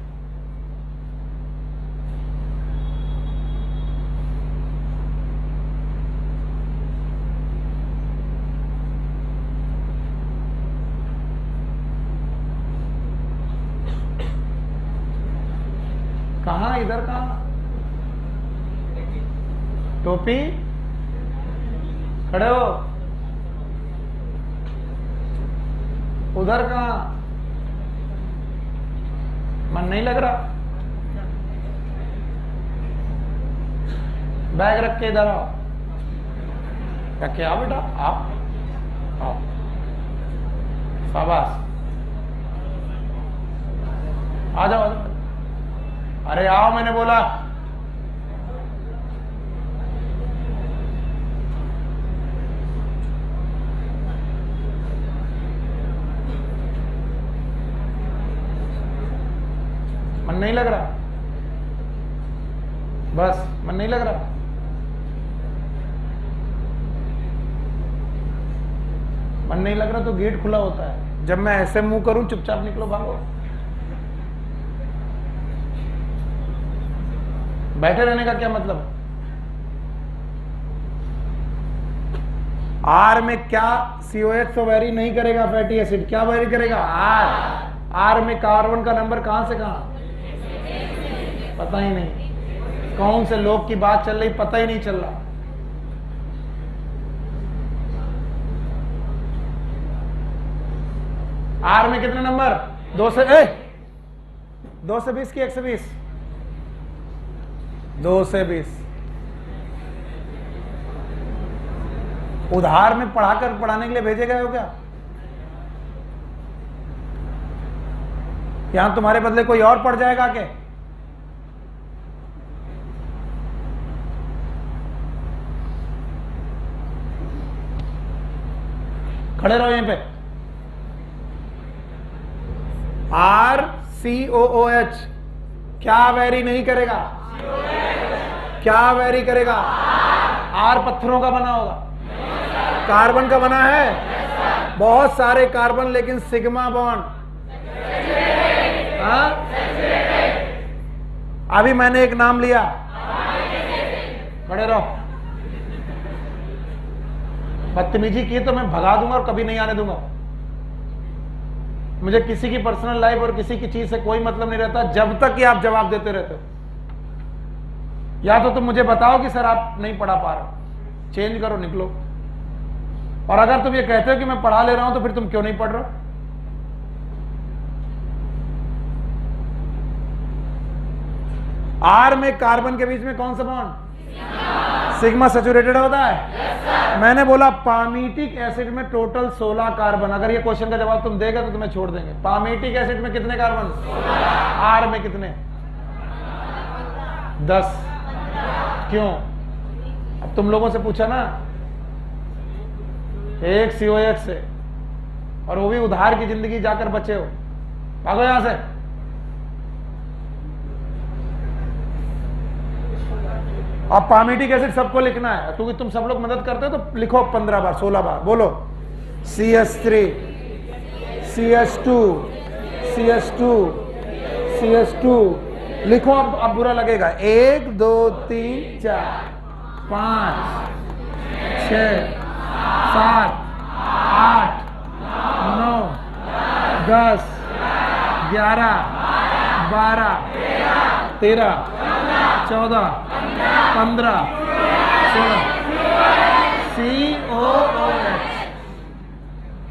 कहां, इधर कहां, टोपी, खड़े हो, उधर कहां, मन नहीं लग रहा, बैग रख के इधर आओ, क्या बेटा, आओ, शाबाश, आ जाओ, अरे आओ, मैंने बोला। मन नहीं लग रहा, बस मन नहीं लग रहा, मन नहीं लग रहा तो गेट खुला होता है, जब मैं ऐसे मुंह करूं चुपचाप निकलो, भागो, बैठे रहने का क्या मतलब। R में क्या COH तो वेरी नहीं करेगा फैटी एसिड, क्या वेरी करेगा, R में कार्बन का नंबर कहां से कहां, पता ही नहीं, कौन से लोग की बात चल रही पता ही नहीं चल रहा। R में कितने नंबर, 2 से 20 की 120, 2 से 20। उधार में पढ़ाने के लिए भेजे गए हो क्या, यहां तुम्हारे बदले कोई और पढ़ जाएगा क्या। खड़े रहो यहीं पे। RCOOH क्या वेरी नहीं करेगा, क्या वेरी करेगा, R पत्थरों का बना होगा, कार्बन का बना है, बहुत सारे कार्बन, लेकिन सिग्मा बॉन्ड, हाँ? अभी मैंने एक नाम लिया, खड़े रहो, बदतमीजी की तो मैं भगा दूंगा और कभी नहीं आने दूंगा। मुझे किसी की पर्सनल लाइफ और किसी की चीज से कोई मतलब नहीं रहता जब तक कि आप जवाब देते रहते हो। या तो तुम मुझे बताओ कि सर आप नहीं पढ़ा पा रहे, चेंज करो, निकलो। और अगर तुम ये कहते हो कि मैं पढ़ा ले रहा हूं तो फिर तुम क्यों नहीं पढ़ रहे हो। R में कार्बन के बीच में कौन सा बॉन्ड, सिग्मा सैचुरेटेड होता है। मैंने बोला पामीटिक एसिड में टोटल 16 कार्बन। अगर ये क्वेश्चन का जवाब तुम देगा तो तुम्हें छोड़ देंगे। पामीटिक एसिड में कितने कार्बन, R में कितने, 10। क्यों, अब तुम लोगों से पूछा ना, एक COH से, और वो भी उधार की जिंदगी जाकर बचे हो, भागो यहां से। अब पामीटिक एसिड सबको लिखना है, क्योंकि तुम सब लोग मदद करते हो तो लिखो 15 बार 16 बार, बोलो CH3 CH2 CH2 CH2 लिखो। अब बुरा लगेगा। 1 2 3 4 5 6 7 8 9 10 11 12 13 14 15 16 COOH।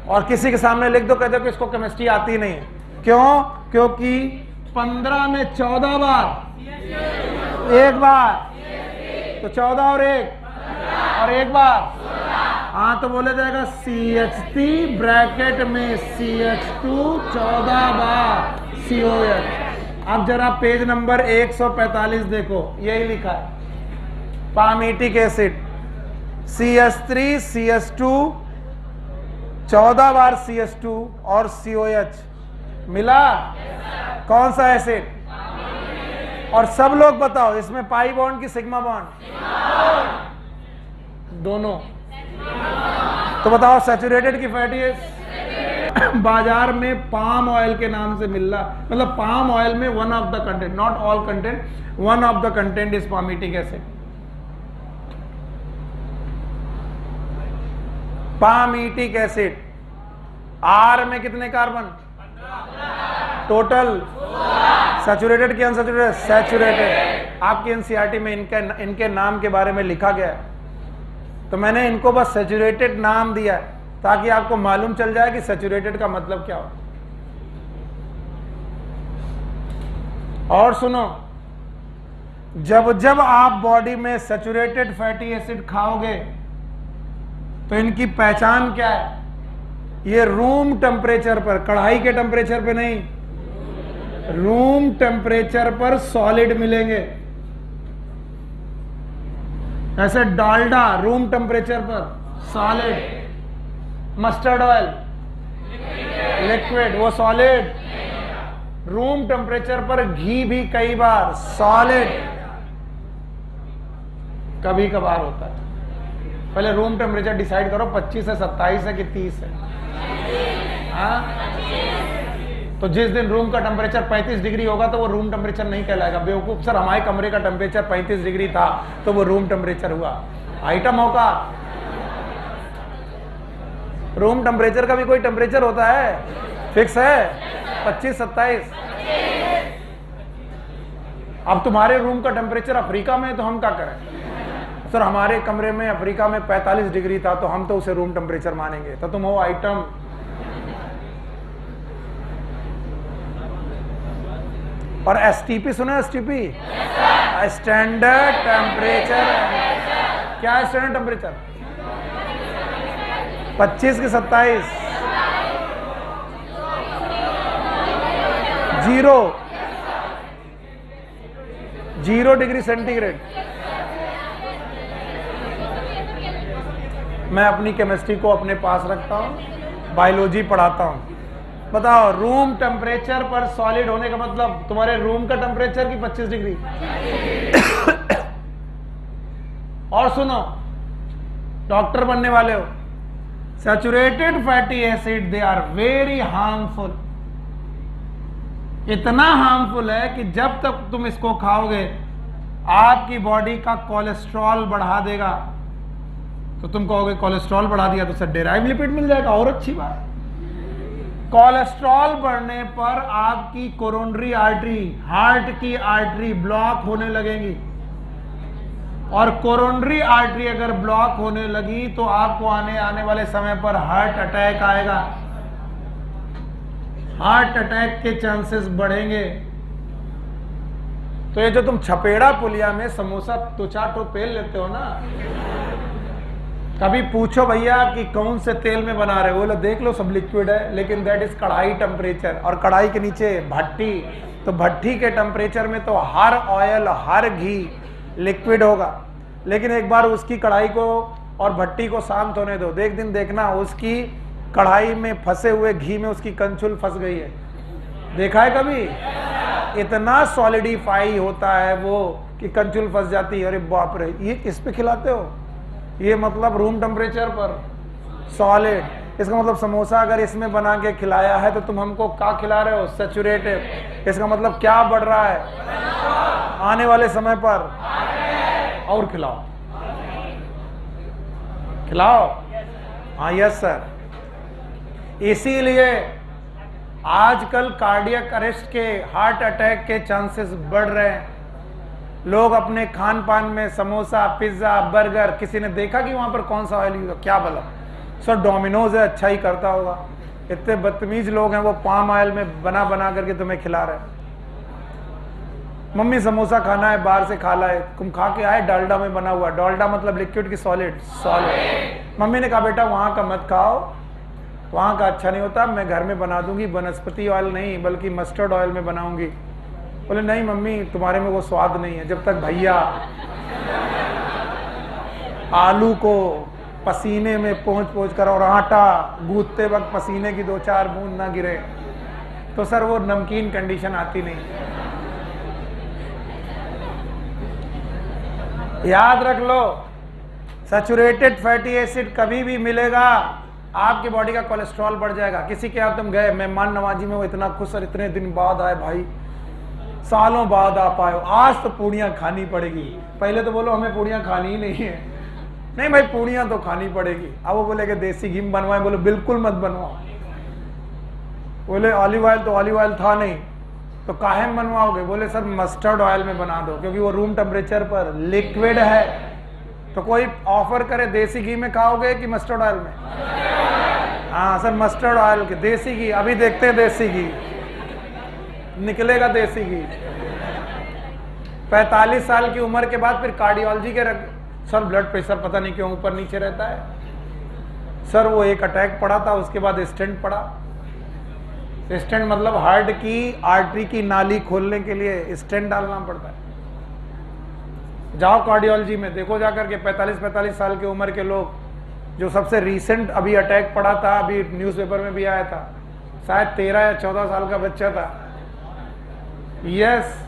और किसी के सामने लिख दो, कहते हो कि इसको केमिस्ट्री आती नहीं है। क्यों? क्योंकि 15 में 14 बार, एक बार, तो 14 और एक बार, हाँ तो बोले जाएगा CH3 ब्रैकेट में CH2 14 बार COH। अब जरा पेज नंबर 145 देखो, यही लिखा है पामीटिक एसिड CH3 CH2 14 बार CH2 और COH मिला। कौन सा एसिड? और सब लोग बताओ इसमें पाई बॉन्ड की सिग्मा बॉन्ड? दोनों। तो बताओ सैचुरेटेड की फैटी एसिड बाजार में पाम ऑयल के नाम से मिल रहा, मतलब पाम ऑयल में one of the content, not all content, one of the content is palmitic acid. Palmitic acid are में कितने कार्बन? टोटल। सैचुरेटेड की अनसैचुरेटेड? सैचुरेटेड। आपकी एनसीईआरटी में इनके नाम के बारे में लिखा गया है, तो मैंने इनको बस सैचुरेटेड नाम दिया है ताकि आपको मालूम चल जाए कि सैचुरेटेड का मतलब क्या हो। और सुनो, जब जब आप बॉडी में सैचुरेटेड फैटी एसिड खाओगे तो इनकी पहचान क्या है? ये रूम टेम्परेचर पर, कढ़ाई के टेम्परेचर पे नहीं, रूम टेम्परेचर पर सॉलिड मिलेंगे। ऐसे डालडा रूम टेम्परेचर पर सॉलिड, मस्टर्ड ऑयल लिक्विड, वो सॉलिड। रूम टेम्परेचर पर घी भी कई बार सॉलिड, कभी कभार होता है। पहले रूम टेम्परेचर डिसाइड करो, 25 है, 27 है कि 30 है? हाँ? तो जिस दिन रूम का टेम्परेचर 35 डिग्री होगा तो वो रूम टेम्परेचर नहीं कहलाएगा। बेवकूफ सर, हमारे कमरे का टेम्परेचर 35 डिग्री था तो वो रूम टेम्परेचर हुआ। आइटम होगा, रूम टेम्परेचर का भी कोई टेम्परेचर होता है, फिक्स है 25-27। अब तुम्हारे रूम का टेम्परेचर अफ्रीका में है तो हम क्या करें? सर हमारे कमरे में अफ्रीका में 45 डिग्री था तो हम तो उसे रूम टेम्परेचर मानेंगे। तो तुम हो आइटम। और STP सुनो, STP स्टैंडर्ड टेम्परेचर। क्या है स्टैंडर्ड टेम्परेचर? 25 के 27, 0 डिग्री सेंटीग्रेड। मैं अपनी केमिस्ट्री को अपने पास रखता हूं, बायोलॉजी पढ़ाता हूं। बताओ, रूम टेम्परेचर पर सॉलिड होने का मतलब तुम्हारे रूम का टेम्परेचर की 25 डिग्री। और सुनो, डॉक्टर बनने वाले हो, saturated fatty acid they are very harmful. इतना हार्मफुल है कि जब तक तुम इसको खाओगे आपकी बॉडी का कोलेस्ट्रॉल बढ़ा देगा। तो तुम कहोगे कोलेस्ट्रॉल बढ़ा दिया तो सर डेराइव लिपिड मिल जाएगा, और अच्छी बात। कोलेस्ट्रॉल बढ़ने पर आपकी कोरोनरी आर्टरी, हार्ट की आर्टरी ब्लॉक होने लगेगी, और कोरोनरी आर्टरी अगर ब्लॉक होने लगी तो आपको आने वाले समय पर हार्ट अटैक आएगा। हार्ट अटैक के चांसेस बढ़ेंगे। तो ये जो तुम छपेड़ा पुलिया में समोसा दो चार ठो पेल लेते हो ना, कभी पूछो भैया कि कौन से तेल में बना रहे हो, बोले देख लो सब लिक्विड है, लेकिन दैट इज कढ़ाई टेम्परेचर, और कढ़ाई के नीचे भट्टी। तो भट्टी के टेम्परेचर में तो हर ऑयल, हर घी लिक्विड होगा, लेकिन एक बार उसकी कढ़ाई को और भट्टी को शांत होने दो, एक दिन देखना उसकी कढ़ाई में फंसे हुए घी में उसकी कंचुल फंस गई है। देखा है कभी? इतना सॉलिडिफाई होता है वो कि कंचुल फंस जाती है। अरे बाप रे, ये किस पे खिलाते हो? ये मतलब रूम टेम्परेचर पर सॉलिड। इसका मतलब समोसा अगर इसमें बना के खिलाया है तो तुम हमको क्या खिला रहे हो? सैचुरेटेड। इसका मतलब क्या बढ़ रहा है आने वाले समय पर? और खिलाओ, खिलाओ। हाँ यस सर। इसीलिए आजकल कार्डियक अरेस्ट के, हार्ट अटैक के चांसेस बढ़ रहे हैं। लोग अपने खान पान में समोसा, पिज्जा, बर्गर, किसी ने देखा कि वहां पर कौन सा ऑयल यूज हो? क्या बोला सर, डोमिनोज है, अच्छा ही करता होगा। इतने बदतमीज लोग हैं, वो पाम ऑयल में बना बना करके तुम्हें खिला रहे हैं। मम्मी समोसा खाना है, बाहर से खा लाए, तुम खा के आए डालडा में बना हुआ। डालडा मतलब लिक्विड की सॉलिड। मम्मी ने कहा बेटा वहां का मत खाओ, वहां का अच्छा नहीं होता, मैं घर में बना दूंगी, वनस्पति ऑयल नहीं बल्कि मस्टर्ड ऑयल में बनाऊंगी। बोले नहीं मम्मी तुम्हारे में वो स्वाद नहीं है। जब तक भैया आलू को पसीने में पहुंच कर और आटा गूंथते वक्त पसीने की 2-4 बूंद ना गिरे तो सर वो नमकीन कंडीशन आती नहीं। याद रख लो, सैचुरेटेड फैटी एसिड कभी भी मिलेगा आपकी बॉडी का कोलेस्ट्रॉल बढ़ जाएगा। किसी के यहाँ तुम गए, मेहमान नवाजी में वो इतना खुश और इतने दिन बाद आए, भाई सालों बाद आप आए हो, आज तो पूड़ियां खानी पड़ेगी। पहले तो बोलो हमें पूड़ियां खानी ही नहीं है। नहीं भाई पूड़ियां तो खानी पड़ेगी। अब वो बोले कि देसी घी में बनवाए, बोले बिल्कुल मत बनवाओ। बोले ऑलिव ऑयल, तो ऑलिव ऑयल था नहीं, तो काहे में बनवाओगे? बोले सर मस्टर्ड ऑयल में बना दो क्योंकि वो रूम टेम्परेचर पर लिक्विड है। तो कोई ऑफर करे देसी घी में खाओगे कि मस्टर्ड ऑयल में? हाँ सर मस्टर्ड ऑयल के देसी घी, अभी देखते हैं देसी घी निकलेगा देसी घी। 45 साल की उम्र के बाद फिर कार्डियोलॉजी के सर ब्लड प्रेशर पता नहीं क्यों ऊपर नीचे रहता है। सर वो एक अटैक पड़ा था, उसके बाद स्टेंट पड़ा। स्टेंट मतलब हार्ट की आर्टरी की नाली खोलने के लिए स्टेंट डालना पड़ता है। जाओ कार्डियोलॉजी में देखो जाकर के 45 साल की उम्र के लोग, जो सबसे रीसेंट अभी अटैक पड़ा था, अभी न्यूज़पेपर में भी आया था, शायद 13 या 14 साल का बच्चा था। यस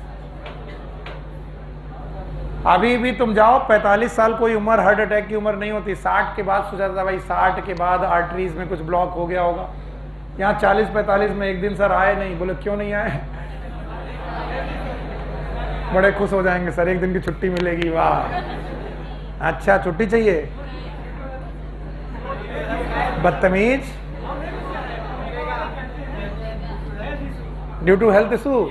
अभी भी तुम जाओ 45 साल कोई उम्र हार्ट अटैक की उम्र नहीं होती। 60 के बाद सोचा था भाई 60 के बाद आर्टरीज में कुछ ब्लॉक हो गया होगा। यहाँ 40-45 में एक दिन सर आए नहीं। बोले क्यों नहीं आए? बड़े खुश हो जाएंगे सर, एक दिन की छुट्टी मिलेगी। वाह अच्छा छुट्टी चाहिए, बदतमीज। Due to health issue.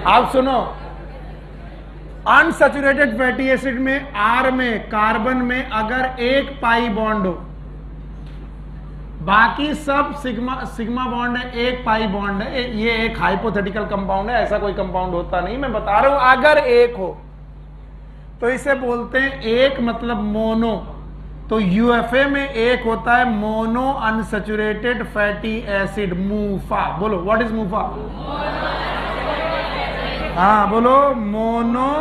आप सुनो, अनसैचुरेटेड फैटी एसिड में आर में कार्बन में अगर एक पाई बॉन्ड हो, बाकी सब सिग्मा बॉन्ड है, एक पाई बॉन्ड है। ये एक हाइपोथेटिकल कंपाउंड है, ऐसा कोई कंपाउंड होता नहीं, मैं बता रहा हूं। अगर एक हो तो इसे बोलते हैं एक मतलब मोनो। तो यूएफए में एक होता है mono unsaturated fatty acid, MUFA. बोलो व्हाट इज मूफा? हाँ बोलो, mono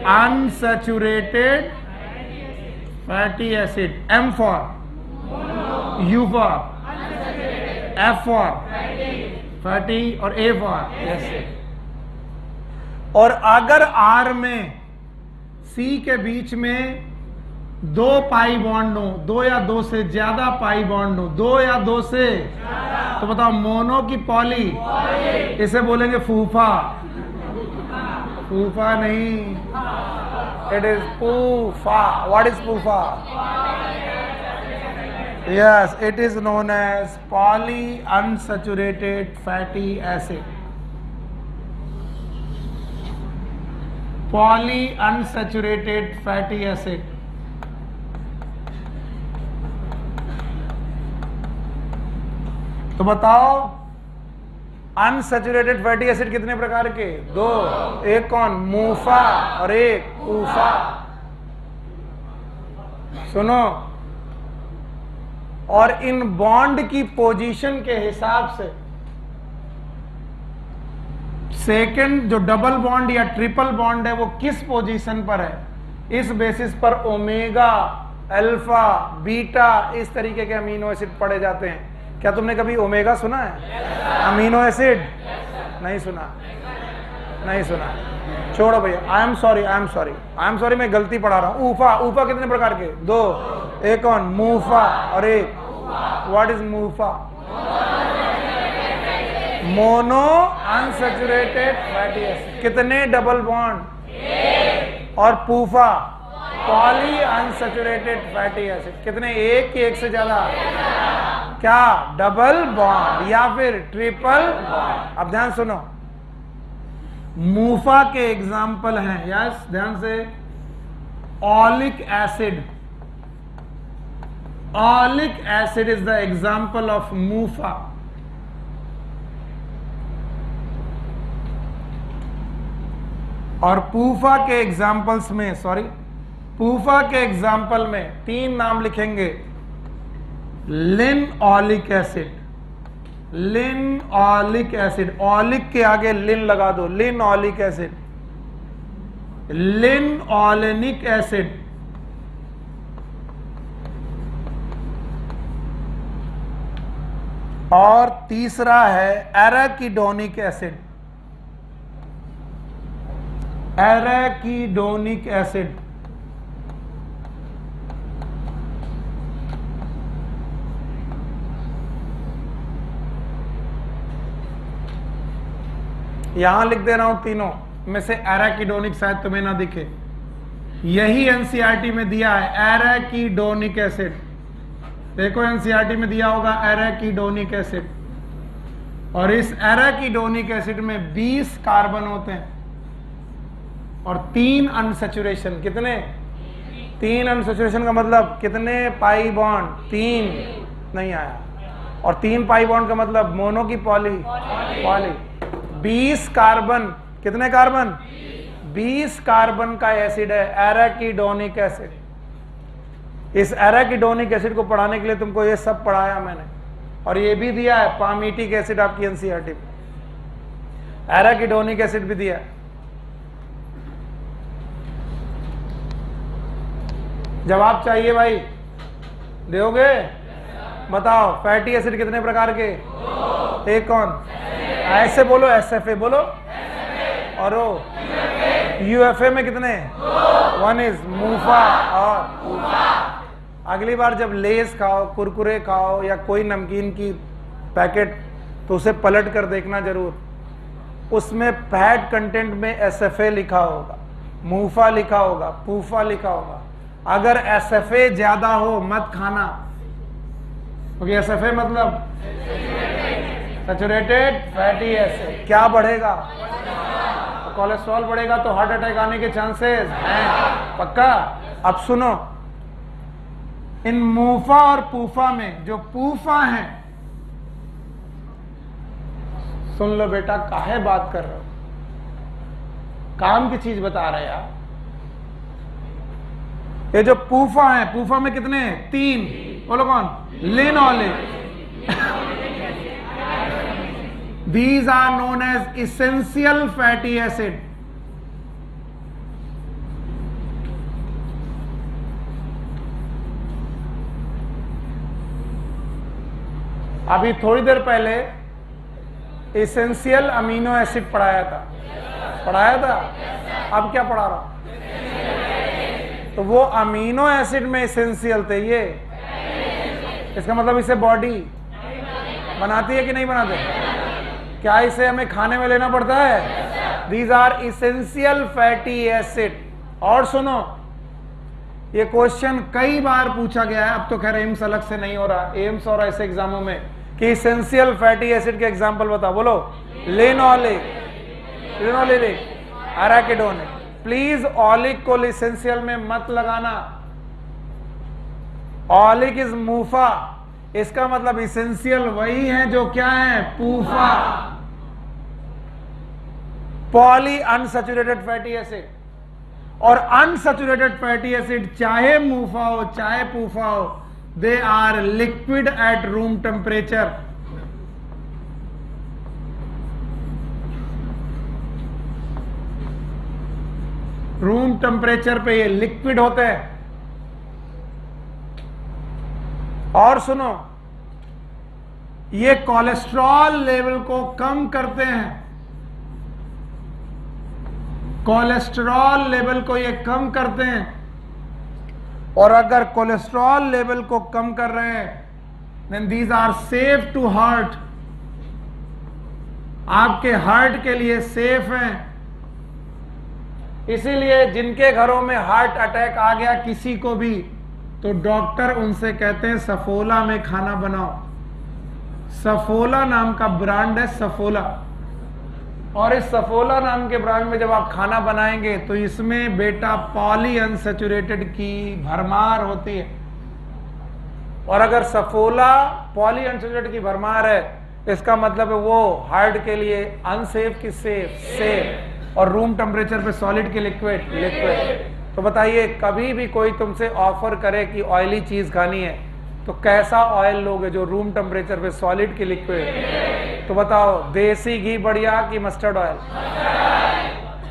unsaturated fatty acid. M for U for, F for fatty और ए फॉर एसिड। और अगर आर में सी के बीच में 2 पाई बॉन्ड हो, 2 या 2 से ज्यादा पाई बॉन्ड हो, 2 या 2 से, तो बताओ मोनो की पॉली? इसे बोलेंगे फूफा। फूफा नहीं, it is PUFA. What is PUFA? Yes it is known as poly unsaturated fatty acid. Poly unsaturated fatty acid. तो बताओ अनसैचुरेटेड फैटी एसिड कितने प्रकार के? 2। एक कौन? मूफा और एक ऊफा। सुनो, और इन बॉन्ड की पोजीशन के हिसाब से सेकंड जो डबल बॉन्ड या ट्रिपल बॉन्ड है वो किस पोजीशन पर है, इस बेसिस पर ओमेगा, अल्फा, बीटा इस तरीके के अमीनो एसिड पढ़े जाते हैं। क्या तुमने कभी ओमेगा सुना है? अमीनो एसिड नहीं सुना? नहीं सुना, छोड़ो भैया। आई एम सॉरी, मैं गलती पढ़ा रहा हूं। ऊफा, ऊफा कितने प्रकार के? 2। एक कौन? मूफा और एक, what is मूफा? Mono unsaturated fatty acid. कितने डबल बॉन्ड? और पूफा पॉली अनसैचुरेटेड फैटी एसिड। कितने? एक कि एक से ज्यादा? क्या? डबल बॉन्ड या फिर ट्रिपल बॉन्ड। अब ध्यान सुनो, मूफा के एग्जाम्पल हैं, यस ध्यान से, oleic acid, oleic acid is the example of MUFA. और पूफा के एग्जाम्पल्स में, पूफा के एग्जाम्पल में 3 नाम लिखेंगे। लिनऑलिक एसिड, लिनऑलिक एसिड, ऑलिक के आगे लिन लगा दो, लिनऑलिक एसिड, लिनऑलेनिक एसिड, और तीसरा है एराकिडोनिक एसिड, एराकिडोनिक एसिड। यहां लिख दे रहा हूं तीनों में से एराकिडोनिक शायद तुम्हें ना दिखे, यही एनसीईआरटी में दिया है, एराकिडोनिक एसिड। देखो एनसीईआरटी में दिया होगा एराकिडोनिक एसिड, और इस एराकिडोनिक एसिड में 20 कार्बन होते हैं और 3 अनसैचुरेशन। कितने? 3 अनसैचुरेशन का मतलब कितने पाई बॉन्ड? 3 नहीं आया। और 3 पाई बॉन्ड का मतलब मोनो की पॉली? पॉली। 20 कार्बन, कितने कार्बन? 20 कार्बन का एसिड है एराकिडोनिक एसिड। इस एराकिडोनिक एसिड को पढ़ाने के लिए तुमको ये सब पढ़ाया मैंने, और ये भी दिया है पामीटिक एसिड आपकी एनसीईआरटी में, एराकिडोनिक एसिड भी दिया है। जवाब चाहिए भाई, दोगे? बताओ फैटी एसिड कितने प्रकार के? एक कौन? ऐसे बोलो, एसएफए बोलो, और यूएफए में कितने? 1 इज मूफा और अगली बार जब लेस खाओ, कुरकुरे खाओ या कोई नमकीन की पैकेट, तो उसे पलट कर देखना जरूर, उसमें फैट कंटेंट में एसएफए लिखा होगा, मूफा लिखा होगा, पूफा लिखा होगा। अगर एसएफए ज्यादा हो मत खाना, क्योंकि एसएफए मतलब सैचुरेटेड फैटी एसिड। क्या बढ़ेगा? कोलेस्ट्रॉल बढ़ेगा तो हार्ट अटैक आने के चांसेस हैं, पक्का। अब सुनो, इन मूफा और पूफा में जो पूफा है, सुन लो बेटा, काहे बात कर रहे हो, काम की चीज बता रहे यार। ये जो पूफा है, पूफा में कितने हैं? 3। बोलो कौन? लिनऑलिक। These are known as essential fatty acid. अभी थोड़ी देर पहले एसेंशियल अमीनो एसिड पढ़ाया था, अब क्या पढ़ा रहा हूं? तो वो अमीनो एसिड में एसेंशियल थे ये, इसका मतलब इसे बॉडी बनाती है कि नहीं बनाते? क्या इसे हमें खाने में लेना पड़ता है? These are essential fatty acid. और सुनो, ये क्वेश्चन कई बार पूछा गया है, अब तो खैर एम्स अलग से नहीं हो रहा, एम्स और ऐसे एग्जामों में कि इसेंशियल फैटी एसिड के एग्जाम्पल बताओ। बोलो, लिनऑलिक, एराकिडोनिक। प्लीज ऑलिक को इसेंशियल में मत लगाना, ऑलिक इज मूफा, इसका मतलब इसेंशियल वही है जो क्या है? PUFA. Poly unsaturated fatty acid, और अनसैचुरेटेड फैटी एसिड चाहे मूफा हो चाहे पूफा हो, they are liquid at room temperature. Room temperature पे ये लिक्विड होते हैं। और सुनो, ये कोलेस्ट्रॉल लेवल को कम करते हैं, कोलेस्ट्रॉल लेवल को ये कम करते हैं। और अगर कोलेस्ट्रॉल लेवल को कम कर रहे हैं, then these are safe to heart, आपके हार्ट के लिए सेफ हैं। इसीलिए जिनके घरों में हार्ट अटैक आ गया किसी को भी, तो डॉक्टर उनसे कहते हैं सफोला में खाना बनाओ। सफोला नाम का ब्रांड है, सफोला। और इस सफोला नाम के ब्रांड में जब आप खाना बनाएंगे तो इसमें बेटा पॉली अनसैचुरेटेड की भरमार होती है। और अगर सफोला पॉलीअनसैचुरेटेड की भरमार है, इसका मतलब है वो हार्ट के लिए अनसेफ की सेफ, सेफ, और रूम टेम्परेचर पे सॉलिड की लिक्विड, लिक्विड। तो बताइए, कभी भी कोई तुमसे ऑफर करे कि ऑयली चीज खानी है, तो कैसा ऑयल लोगे जो रूम टेम्परेचर पे सॉलिड की लिक्विड? तो बताओ, देसी घी बढ़िया कि मस्टर्ड ऑयल?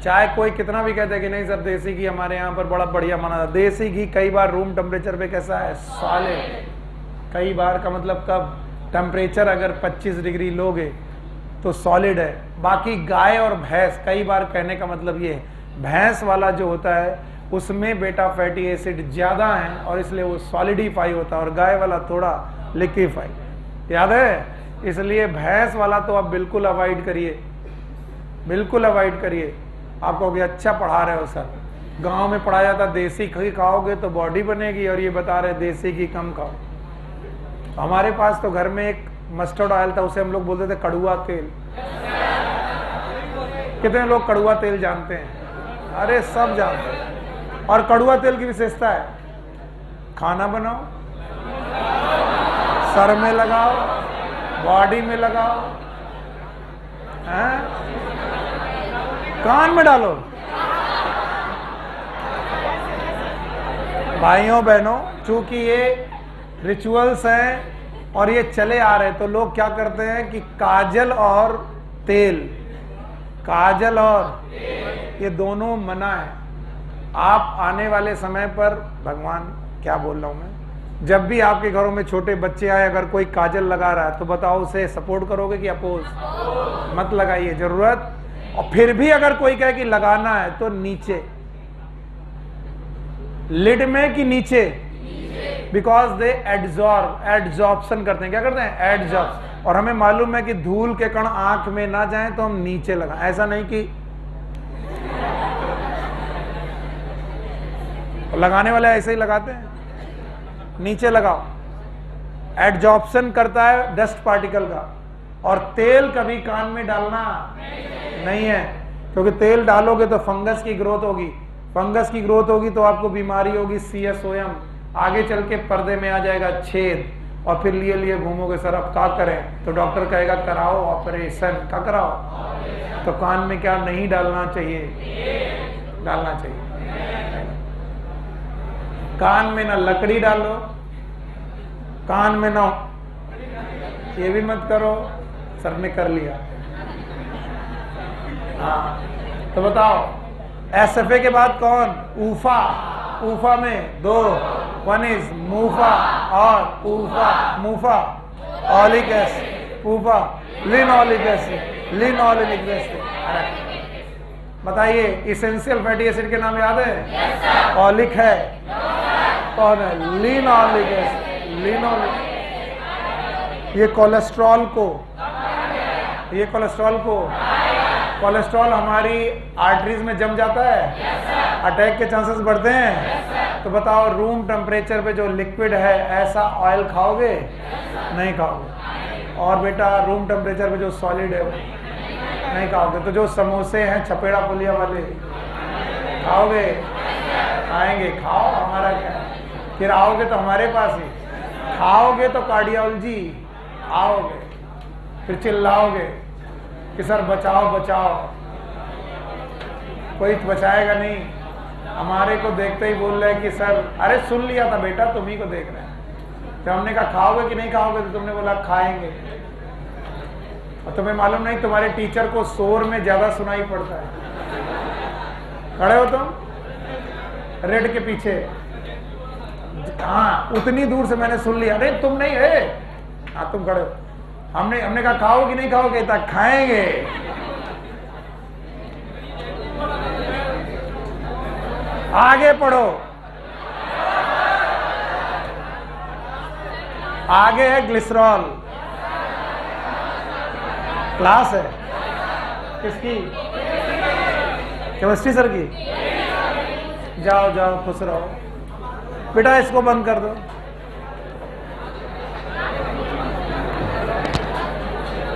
चाहे कोई कितना भी कहते हैं कि नहीं सर देसी घी हमारे यहाँ पर बड़ा बढ़िया माना जाता, देसी घी कई बार रूम टेम्परेचर पे कैसा है? सॉलिड। कई बार का मतलब कब? टेम्परेचर अगर 25 डिग्री लोगे तो सॉलिड है। बाकी गाय और भैंस, कई बार कहने का मतलब ये है, भैंस वाला जो होता है उसमें बेटा फैटी एसिड ज्यादा है और इसलिए वो सॉलिडिफाई होता है, और गाय वाला थोड़ा लिक्विफाई। याद है? इसलिए भैंस वाला तो आप बिल्कुल अवॉइड करिए, बिल्कुल अवॉइड करिए। आप कहोगे अच्छा पढ़ा रहे हो सर, गांव में पढ़ाया जाता देसी घी खाओगे तो बॉडी बनेगी, और ये बता रहे देसी घी कम खाओ। हमारे पास तो घर में एक मस्टर्ड ऑयल था, उसे हम लोग बोलते थे कड़ुआ तेल। कितने लोग कड़ुआ तेल जानते हैं? अरे सब जानते हैं। और कड़ुआ तेल की विशेषता है, खाना बनाओ, सर में लगाओ, बॉडी में लगाओ, हैं? कान में डालो। भाइयों बहनों, चूंकि ये रिचुअल्स हैं और ये चले आ रहे, तो लोग क्या करते हैं कि काजल और तेल, काजल और ये दोनों मना है। आप आने वाले समय पर, भगवान क्या बोल रहा हूं मैं, जब भी आपके घरों में छोटे बच्चे आए, अगर कोई काजल लगा रहा है तो बताओ उसे सपोर्ट करोगे कि अपोज? मत लगाइए, जरूरत। और फिर भी अगर कोई कहे कि लगाना है तो नीचे, लिड में कि नीचे, बिकॉज दे एड्जॉर्प्शन करते हैं। क्या करते हैं? एड्जॉर्ब। और हमें मालूम है कि धूल के कण आंख में ना जाएं तो हम नीचे लगाएं, ऐसा नहीं कि लगाने वाले ऐसे ही लगाते हैं, नीचे लगाओ। एड्जॉर्प्शन करता है डस्ट पार्टिकल का। और तेल कभी कान में डालना नहीं है, क्योंकि तेल डालोगे तो फंगस की ग्रोथ होगी, फंगस की ग्रोथ होगी तो आपको बीमारी होगी CSOM, आगे चल के पर्दे में आ जाएगा छेद, और फिर लिए लिए घूमोगे सर अब क्या करें, तो डॉक्टर कहेगा कराओ ऑपरेशन। क्या कराओ? तो कान में क्या नहीं डालना चाहिए? डालना चाहिए। कान में ना लकड़ी डालो, कान में ना, ये भी मत करो। सर ने कर लिया। हाँ, तो बताओ SFA के बाद कौन? ऊफा। ऊफा में दो, वन इज मूफा और ऊफा। मूफा ऑलिक एसिड, ऊफा लिनोलिक एसिड, लिनोलिक एसिड। बताइए इसेंशियल फैटी एसिड के नाम याद है? ऑलिक है, कौन है? Linoleic acid, linoleic. ये कोलेस्ट्रॉल को, ये कोलेस्ट्रॉल को, कोलेस्ट्रॉल हमारी आर्टरीज में जम जाता है, अटैक के चांसेस बढ़ते हैं। तो बताओ रूम टेम्परेचर पे जो लिक्विड है ऐसा ऑयल खाओगे? नहीं खाओगे। और बेटा रूम टेम्परेचर पे जो सॉलिड है वो नहीं खाओगे। तो जो समोसे हैं छपेड़ा पुलिया वाले खाओगे? खाएंगे, खाओ, हमारा क्या। फिर आओगे तो हमारे पास ही खाओगे, तो कार्डियोलॉजी आओगे, फिर चिल्लाओगे कि सर बचाओ बचाओ। कोई बचाएगा नहीं। हमारे को देखते ही बोल रहे हैं कि सर, अरे सुन लिया था बेटा, तुम्ही को देख रहे हैं। जब हमने कहा खाओगे कि नहीं खाओगे, तो तुमने बोला खाएंगे। और तुम्हें मालूम नहीं, तुम्हारे टीचर को शोर में ज्यादा सुनाई पड़ता है। खड़े हो तुम रेड के पीछे, हाँ उतनी दूर से मैंने सुन लिया। अरे तुम नहीं है, हाँ तुम खड़े हो। हमने कहा खाओ कि नहीं खाओगे? तक खाएंगे। आगे पढ़ो, आगे है ग्लिसरॉल। क्लास है किसकी? केमिस्ट्री सर की। जाओ जाओ खुश रहो बेटा, इसको बंद कर दो।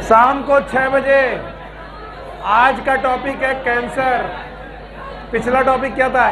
शाम को 6 बजे आज का टॉपिक है कैंसर। पिछला टॉपिक क्या था?